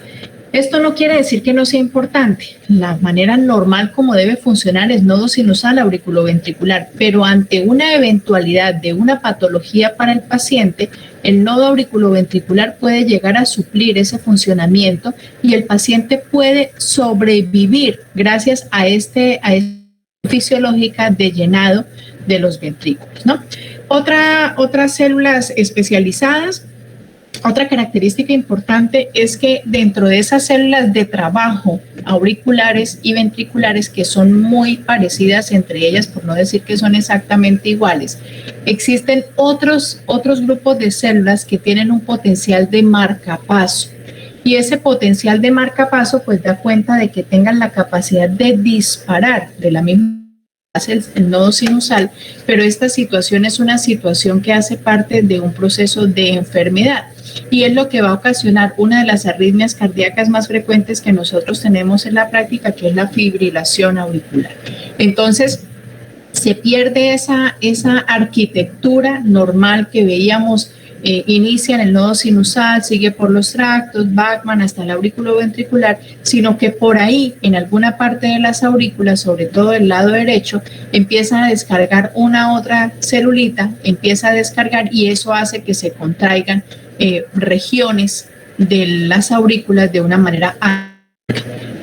Speaker 1: Esto no quiere decir que no sea importante. La manera normal como debe funcionar es nodo sinusal auriculoventricular, pero ante una eventualidad de una patología para el paciente, el nodo auriculoventricular puede llegar a suplir ese funcionamiento y el paciente puede sobrevivir gracias a esta fisiológica de llenado de los ventrículos, ¿no? Otras células especializadas. Otra característica importante es que dentro de esas células de trabajo auriculares y ventriculares, que son muy parecidas entre ellas, por no decir que son exactamente iguales, existen otros grupos de células que tienen un potencial de marcapaso. Y ese potencial de marcapaso pues da cuenta de que tengan la capacidad de disparar de la misma el nodo sinusal, pero esta situación es una situación que hace parte de un proceso de enfermedad y es lo que va a ocasionar una de las arritmias cardíacas más frecuentes que nosotros tenemos en la práctica, que es la fibrilación auricular. Entonces, se pierde esa arquitectura normal que veíamos. Inicia en el nodo sinusal, sigue por los tractos, Bachmann hasta el auriculoventricular, sino que por ahí, en alguna parte de las aurículas, sobre todo del lado derecho, empieza a descargar una otra celulita, empieza a descargar y eso hace que se contraigan regiones de las aurículas de una manera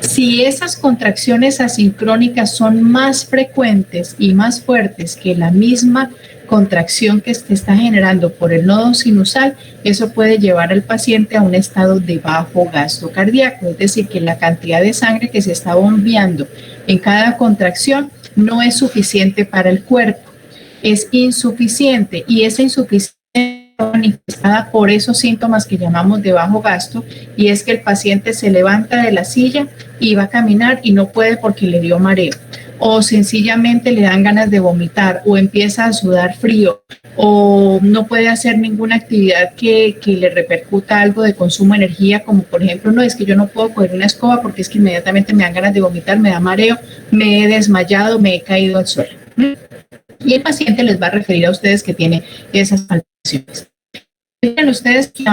Speaker 1: Si esas contracciones asincrónicas son más frecuentes y más fuertes que la misma contracción que se está generando por el nodo sinusal, eso puede llevar al paciente a un estado de bajo gasto cardíaco, es decir, que la cantidad de sangre que se está bombeando en cada contracción no es suficiente para el cuerpo, es insuficiente y esa insuficiencia manifestada por esos síntomas que llamamos de bajo gasto y es que el paciente se levanta de la silla y va a caminar y no puede porque le dio mareo o sencillamente le dan ganas de vomitar o empieza a sudar frío o no puede hacer ninguna actividad que le repercuta algo de consumo de energía, como por ejemplo, no, es que yo no puedo coger una escoba porque es que inmediatamente me dan ganas de vomitar, me da mareo, me he desmayado, me he caído al suelo. Y el paciente les va a referir a ustedes que tiene esas palpitaciones. Miren ustedes que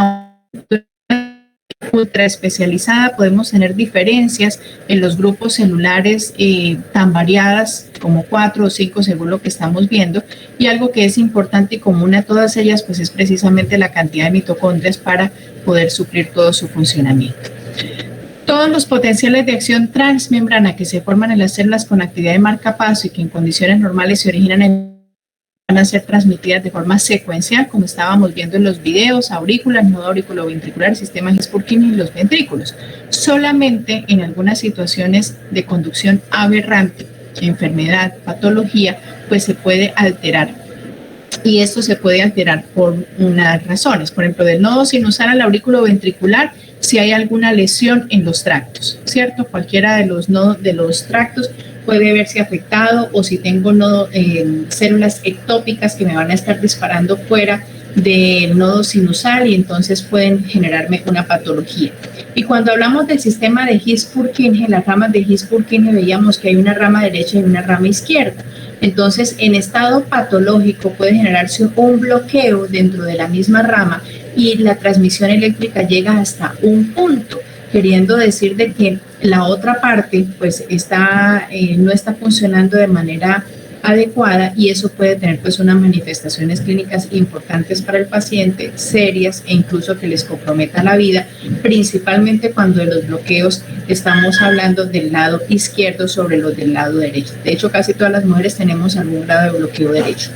Speaker 1: ultra especializada, podemos tener diferencias en los grupos celulares tan variadas como 4 o 5 según lo que estamos viendo, y algo que es importante y común a todas ellas pues es precisamente la cantidad de mitocondrias para poder suplir todo su funcionamiento. Todos los potenciales de acción transmembrana que se forman en las células con actividad de marcapaso y que en condiciones normales se originan van a ser transmitidas de forma secuencial, como estábamos viendo en los videos, aurículas, nodo auriculoventricular, sistema His-Purkinje y los ventrículos. Solamente en algunas situaciones de conducción aberrante, enfermedad, patología, pues se puede alterar. Y esto se puede alterar por unas razones. Por ejemplo, del nodo sinusal al aurículoventricular, si hay alguna lesión en los tractos, ¿cierto? Cualquiera de los nodos de los tractos puede verse afectado, o si tengo células ectópicas que me van a estar disparando fuera del nodo sinusal y entonces pueden generarme una patología. Y cuando hablamos del sistema de His-Purkinje, las ramas de His-Purkinje veíamos que hay una rama derecha y una rama izquierda. Entonces, en estado patológico puede generarse un bloqueo dentro de la misma rama y la transmisión eléctrica llega hasta un punto, queriendo decir de que la otra parte pues no está funcionando de manera adecuada, y eso puede tener pues unas manifestaciones clínicas importantes para el paciente, serias e incluso que les comprometa la vida, principalmente cuando de los bloqueos estamos hablando del lado izquierdo sobre los del lado derecho. De hecho, casi todas las mujeres tenemos algún grado de bloqueo derecho.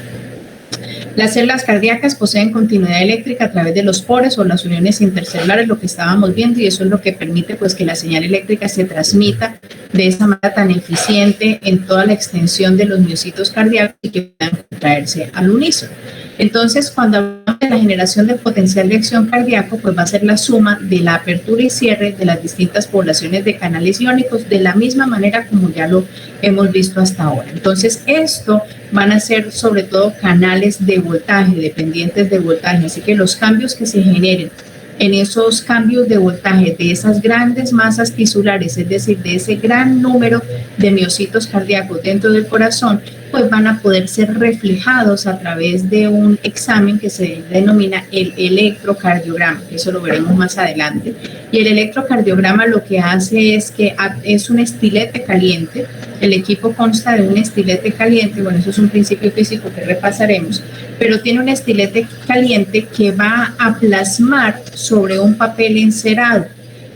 Speaker 1: Las células cardíacas poseen continuidad eléctrica a través de los poros o las uniones intercelulares, lo que estábamos viendo, y eso es lo que permite pues que la señal eléctrica se transmita de esa manera tan eficiente en toda la extensión de los miocitos cardíacos y que puedan contraerse al unísono. Entonces, cuando hablamos de la generación del potencial de acción cardíaco, pues va a ser la suma de la apertura y cierre de las distintas poblaciones de canales iónicos, de la misma manera como ya lo hemos visto hasta ahora. Entonces, esto van a ser sobre todo canales de voltaje, dependientes de voltaje, así que los cambios que se generen en esos cambios de voltaje de esas grandes masas tisulares, es decir, de ese gran número de miocitos cardíacos dentro del corazón, pues van a poder ser reflejados a través de un examen que se denomina el electrocardiograma, que eso lo veremos más adelante. Y el electrocardiograma lo que hace es que es un estilete caliente. El equipo consta de un estilete caliente, bueno, eso es un principio físico que repasaremos, pero tiene un estilete caliente que va a plasmar sobre un papel encerado.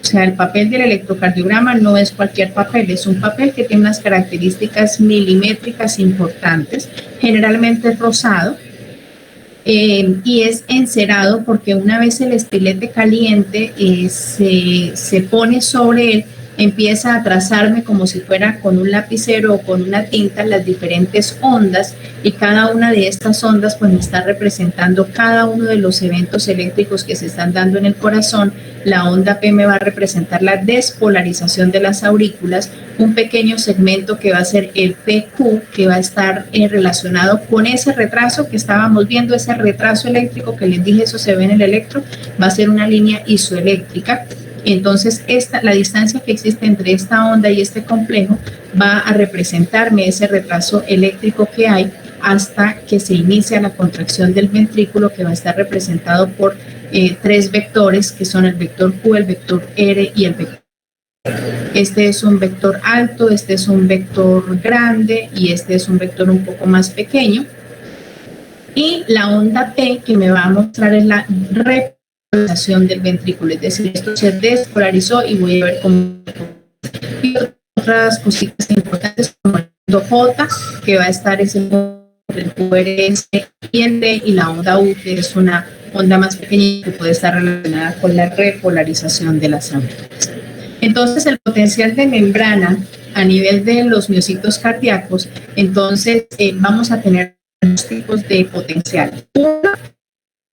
Speaker 1: O sea, el papel del electrocardiograma no es cualquier papel, es un papel que tiene unas características milimétricas importantes, generalmente es rosado, y es encerado porque una vez el estilete caliente se pone sobre él, empieza a trazarme como si fuera con un lapicero o con una tinta las diferentes ondas, y cada una de estas ondas pues me está representando cada uno de los eventos eléctricos que se están dando en el corazón. La onda P me va a representar la despolarización de las aurículas, un pequeño segmento que va a ser el PQ, que va a estar relacionado con ese retraso que estábamos viendo, ese retraso eléctrico que les dije, eso se ve en el electro, va a ser una línea isoeléctrica. Entonces, la distancia que existe entre esta onda y este complejo va a representarme ese retraso eléctrico que hay hasta que se inicia la contracción del ventrículo, que va a estar representado por 3 vectores, que son el vector Q, el vector R y el vector. Este es un vector alto, este es un vector grande y este es un vector un poco más pequeño. Y la onda P que me va a mostrar es la repolarización del ventrículo, es decir, esto se despolarizó y voy a ver cómo. Y otras cositas importantes como el J, que va a estar ese el QRS y la onda U, que es una onda más pequeña que puede estar relacionada con la repolarización de las aurículas. Entonces, el potencial de membrana a nivel de los miocitos cardíacos, entonces vamos a tener dos tipos de potencial. Uno,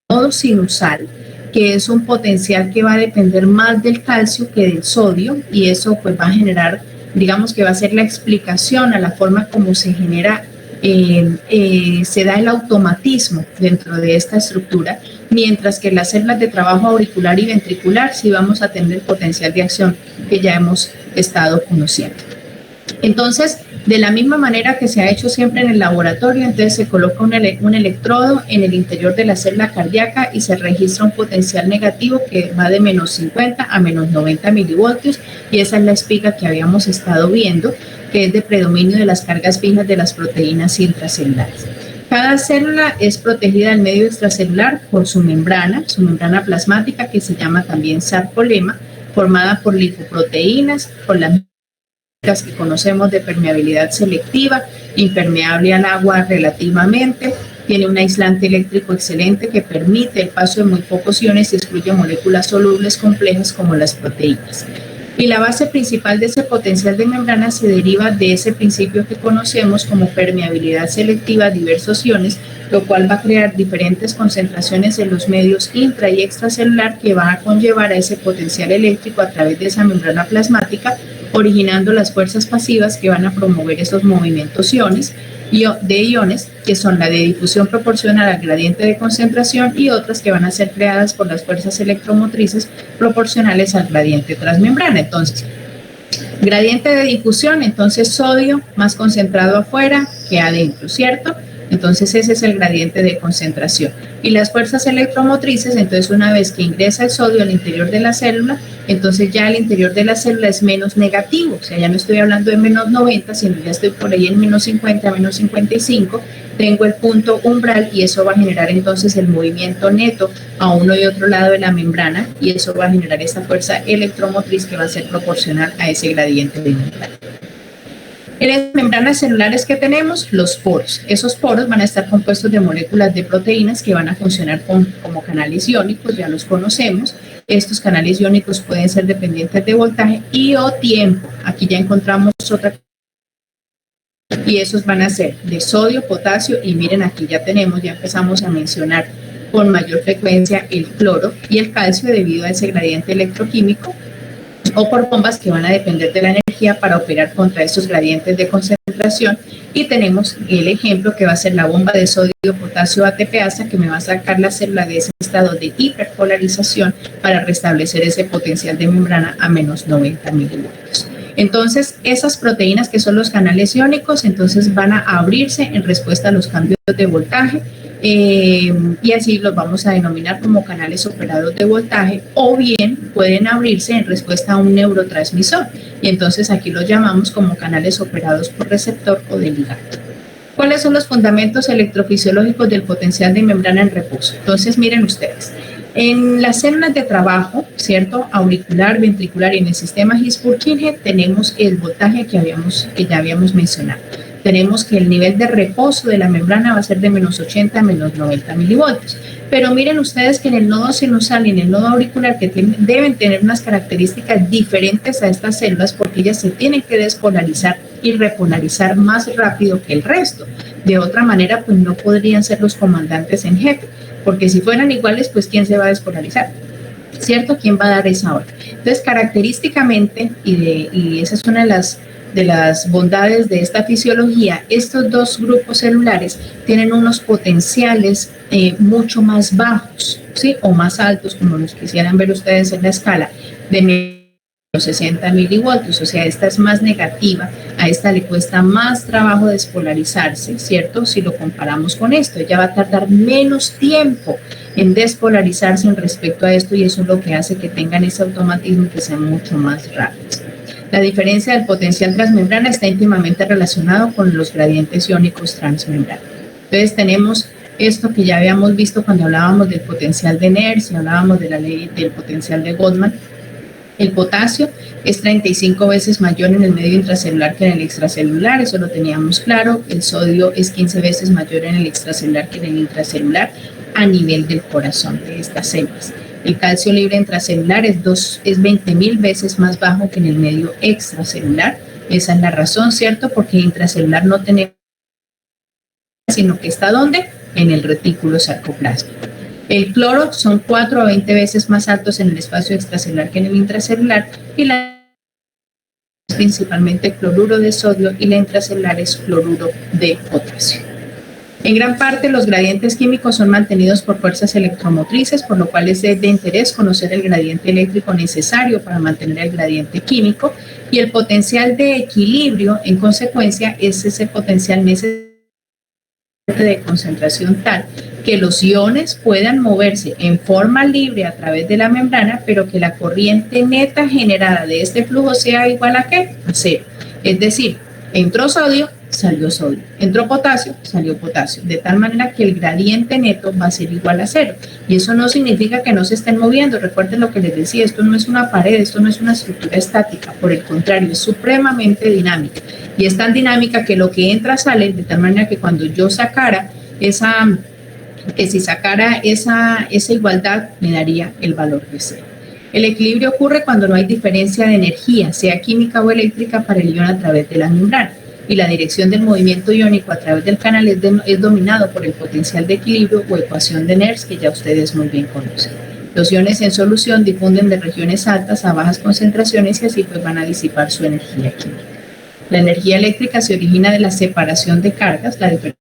Speaker 1: nodo sinusal, que es un potencial que va a depender más del calcio que del sodio, y eso pues va a generar, digamos que va a ser la explicación a la forma como se genera, se da el automatismo dentro de esta estructura, mientras que las células de trabajo auricular y ventricular sí vamos a tener el potencial de acción que ya hemos estado conociendo. Entonces, De la misma manera que se ha hecho siempre en el laboratorio, entonces se coloca un electrodo en el interior de la célula cardíaca y se registra un potencial negativo que va de menos 50 a menos 90 milivoltios, y esa es la espiga que habíamos estado viendo, que es de predominio de las cargas fijas de las proteínas intracelulares. Cada célula es protegida del medio extracelular por su membrana plasmática, que se llama también sarcolema, formada por lipoproteínas, por las que conocemos de permeabilidad selectiva, impermeable al agua relativamente, tiene un aislante eléctrico excelente que permite el paso de muy pocos iones y excluye moléculas solubles complejas como las proteínas. Y la base principal de ese potencial de membrana se deriva de ese principio que conocemos como permeabilidad selectiva a diversos iones, lo cual va a crear diferentes concentraciones en los medios intra y extracelular que va a conllevar a ese potencial eléctrico a través de esa membrana plasmática, originando las fuerzas pasivas que van a promover esos movimientos de iones, que son la de difusión proporcional al gradiente de concentración y otras que van a ser creadas por las fuerzas electromotrices proporcionales al gradiente transmembrana. Entonces, gradiente de difusión, entonces sodio más concentrado afuera que adentro, ¿cierto? Entonces ese es el gradiente de concentración. Y las fuerzas electromotrices, entonces una vez que ingresa el sodio al interior de la célula, entonces ya el interior de la célula es menos negativo, o sea, ya no estoy hablando de menos 90, sino ya estoy por ahí en menos 50, menos 55, tengo el punto umbral y eso va a generar entonces el movimiento neto a uno y otro lado de la membrana, y eso va a generar esta fuerza electromotriz que va a ser proporcional a ese gradiente de membrana. En las membranas celulares que tenemos, los poros. Esos poros van a estar compuestos de moléculas de proteínas que van a funcionar como canales iónicos, ya los conocemos. Estos canales iónicos pueden ser dependientes de voltaje y o tiempo. Aquí ya encontramos otra. Y esos van a ser de sodio, potasio, y miren aquí ya empezamos a mencionar con mayor frecuencia el cloro y el calcio debido a ese gradiente electroquímico, o por bombas que van a depender de la energía para operar contra estos gradientes de concentración. Y tenemos el ejemplo que va a ser la bomba de sodio, potasio, ATPasa, que me va a sacar la célula de ese estado de hiperpolarización para restablecer ese potencial de membrana a menos 90 milivoltios. Entonces, esas proteínas que son los canales iónicos, entonces van a abrirse en respuesta a los cambios de voltaje, y así los vamos a denominar como canales operados de voltaje, o bien pueden abrirse en respuesta a un neurotransmisor, y entonces aquí los llamamos como canales operados por receptor o de ligando. ¿Cuáles son los fundamentos electrofisiológicos del potencial de membrana en reposo? Entonces miren ustedes, en las células de trabajo, ¿cierto? Auricular, ventricular y en el sistema His-Purkinje tenemos el voltaje que ya habíamos mencionado. Tenemos que el nivel de reposo de la membrana va a ser de menos 80 a menos 90 milivoltios. Pero miren ustedes que en el nodo sinusal y en el nodo auricular, que deben tener unas características diferentes a estas células, porque ellas se tienen que despolarizar y repolarizar más rápido que el resto. De otra manera, pues no podrían ser los comandantes en jefe, porque si fueran iguales, pues ¿quién se va a despolarizar? ¿Cierto? ¿Quién va a dar esa orden? Entonces, característicamente, y esa es una de las bondades de esta fisiología, estos dos grupos celulares tienen unos potenciales mucho más bajos, ¿sí? O más altos, como los quisieran ver ustedes en la escala, de 60 milivoltios, o sea, esta es más negativa, a esta le cuesta más trabajo despolarizarse, ¿cierto? Si lo comparamos con esto, ella va a tardar menos tiempo en despolarizarse en respecto a esto, y eso es lo que hace que tengan ese automatismo y que sean mucho más rápidos. La diferencia del potencial transmembrana está íntimamente relacionado con los gradientes iónicos transmembrana. Entonces tenemos esto que ya habíamos visto cuando hablábamos del potencial de Nernst, hablábamos de la ley del potencial de Goldman. El potasio es 35 veces mayor en el medio intracelular que en el extracelular, eso lo teníamos claro. El sodio es 15 veces mayor en el extracelular que en el intracelular a nivel del corazón de estas células. El calcio libre intracelular es 20.000 veces más bajo que en el medio extracelular. Esa es la razón, ¿cierto? Porque intracelular no tenemos, sino que está ¿dónde? En el retículo sarcoplásmico. El cloro son 4 a 20 veces más altos en el espacio extracelular que en el intracelular, y la principalmente cloruro de sodio, y la intracelular es cloruro de potasio. En gran parte, los gradientes químicos son mantenidos por fuerzas electromotrices, por lo cual es de interés conocer el gradiente eléctrico necesario para mantener el gradiente químico. Y el potencial de equilibrio, en consecuencia, es ese potencial necesario de concentración tal que los iones puedan moverse en forma libre a través de la membrana, pero que la corriente neta generada de este flujo sea igual a ¿qué? A cero. Es decir, entró sodio, salió sodio. Entró potasio, salió potasio. De tal manera que el gradiente neto va a ser igual a cero. Y eso no significa que no se estén moviendo. Recuerden lo que les decía, esto no es una pared, esto no es una estructura estática. Por el contrario, es supremamente dinámica. Y es tan dinámica que lo que entra sale, de tal manera que cuando yo sacara esa igualdad, me daría el valor de cero. El equilibrio ocurre cuando no hay diferencia de energía, sea química o eléctrica, para el ion a través de la membrana. Y la dirección del movimiento iónico a través del canal es dominado por el potencial de equilibrio o ecuación de Nernst, que ya ustedes muy bien conocen. Los iones en solución difunden de regiones altas a bajas concentraciones y así pues van a disipar su energía química. La energía eléctrica se origina de la separación de cargas. La diferencia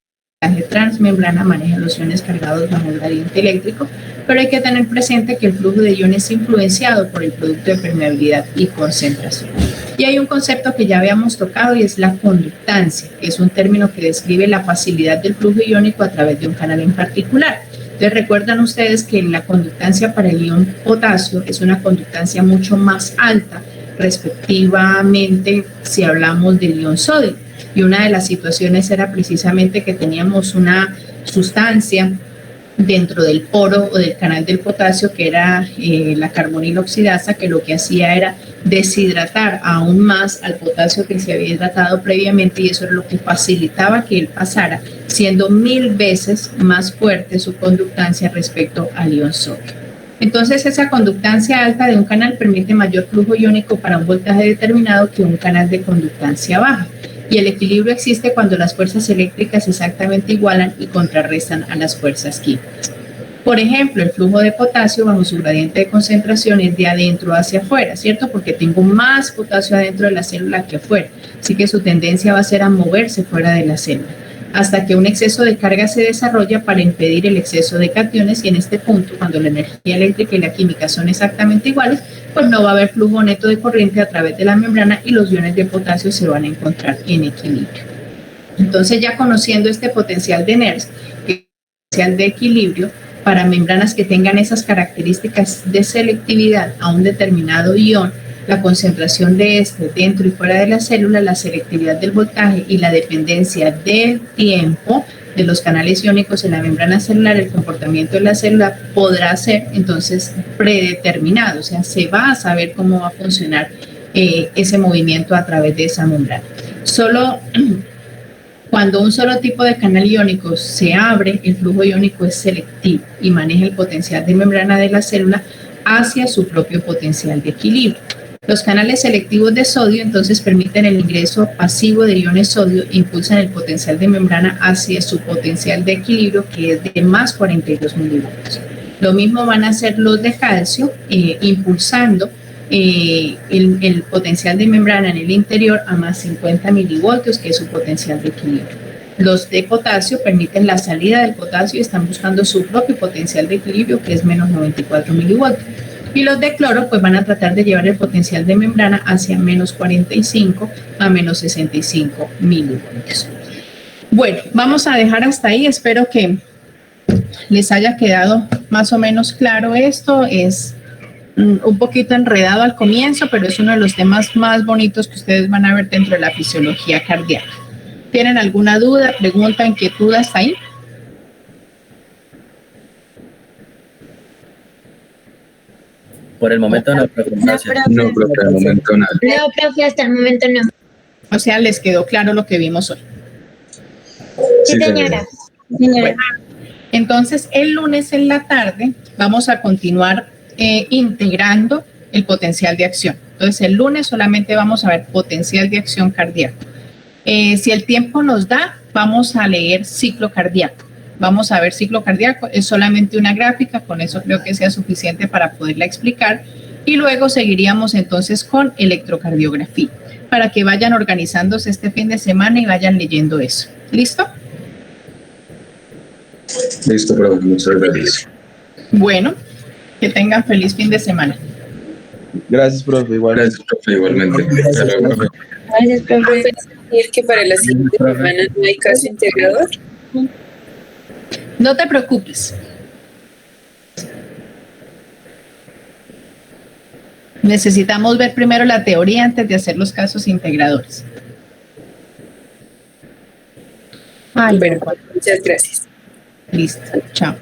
Speaker 1: transmembrana maneja los iones cargados bajo el gradiente eléctrico, pero hay que tener presente que el flujo de iones es influenciado por el producto de permeabilidad y concentración. Y hay un concepto que ya habíamos tocado y es la conductancia, que es un término que describe la facilidad del flujo iónico a través de un canal en particular. Entonces recuerdan ustedes que la conductancia para el ion potasio es una conductancia mucho más alta respectivamente si hablamos del ion sodio. Y una de las situaciones era precisamente que teníamos una sustancia dentro del poro o del canal del potasio, que era la carbonilo oxidasa, que lo que hacía era deshidratar aún más al potasio que se había hidratado previamente, y eso era lo que facilitaba que él pasara, siendo 1000 veces más fuerte su conductancia respecto al ion sodio. Entonces, esa conductancia alta de un canal permite mayor flujo iónico para un voltaje determinado que un canal de conductancia baja. Y el equilibrio existe cuando las fuerzas eléctricas exactamente igualan y contrarrestan a las fuerzas químicas. Por ejemplo, el flujo de potasio bajo su gradiente de concentración es de adentro hacia afuera, ¿cierto? Porque tengo más potasio adentro de la célula que afuera. Así que su tendencia va a ser a moverse fuera de la célula, hasta que un exceso de carga se desarrolla para impedir el exceso de cationes, y en este punto, cuando la energía eléctrica y la química son exactamente iguales, pues no va a haber flujo neto de corriente a través de la membrana y los iones de potasio se van a encontrar en equilibrio. Entonces, ya conociendo este potencial de Nernst, que es el potencial de equilibrio, para membranas que tengan esas características de selectividad a un determinado ion, la concentración de este dentro y fuera de la célula, la selectividad del voltaje y la dependencia del tiempo de los canales iónicos en la membrana celular, el comportamiento de la célula podrá ser entonces predeterminado, o sea, se va a saber cómo va a funcionar ese movimiento a través de esa membrana. Solo cuando un solo tipo de canal iónico se abre, el flujo iónico es selectivo y maneja el potencial de membrana de la célula hacia su propio potencial de equilibrio. Los canales selectivos de sodio entonces permiten el ingreso pasivo de iones sodio e impulsan el potencial de membrana hacia su potencial de equilibrio, que es de más 42 milivoltios. Lo mismo van a hacer los de calcio, impulsando el potencial de membrana en el interior a más 50 milivoltios, que es su potencial de equilibrio. Los de potasio permiten la salida del potasio y están buscando su propio potencial de equilibrio, que es menos 94 milivoltios. Y los de cloro pues van a tratar de llevar el potencial de membrana hacia menos 45 a menos 65 milivoltios. Bueno, vamos a dejar hasta ahí. Espero que les haya quedado más o menos claro esto. Es un poquito enredado al comienzo, pero es uno de los temas más bonitos que ustedes van a ver dentro de la fisiología cardíaca. ¿Tienen alguna duda, pregunta, inquietud hasta ahí?
Speaker 12: Por el momento no, profe. Gracias.
Speaker 3: No, profe, al momento nada.
Speaker 13: No, profe, hasta el momento no.
Speaker 1: O sea, les quedó claro lo que vimos hoy.
Speaker 13: Sí, señora.
Speaker 1: Bueno, entonces, el lunes en la tarde vamos a continuar integrando el potencial de acción. Entonces, el lunes solamente vamos a ver potencial de acción cardíaco. Si el tiempo nos da, vamos a leer ciclo cardíaco. Vamos a ver ciclo cardíaco, es solamente una gráfica, con eso creo que sea suficiente para poderla explicar. Y luego seguiríamos entonces con electrocardiografía, para que vayan organizándose este fin de semana y vayan leyendo eso. ¿Listo?
Speaker 3: Listo, profe, muchas gracias.
Speaker 1: Bueno, que tengan feliz fin de semana.
Speaker 3: Gracias, profe. Igualmente.
Speaker 14: Gracias, profe, igualmente. Hasta luego, profe.
Speaker 13: Gracias, profe.
Speaker 15: ¿Decir que para la siguiente semana no hay caso integrador?
Speaker 1: No te preocupes. Necesitamos ver primero la teoría antes de hacer los casos integradores. Ay,
Speaker 15: Bueno, muchas gracias.
Speaker 1: Listo, chao.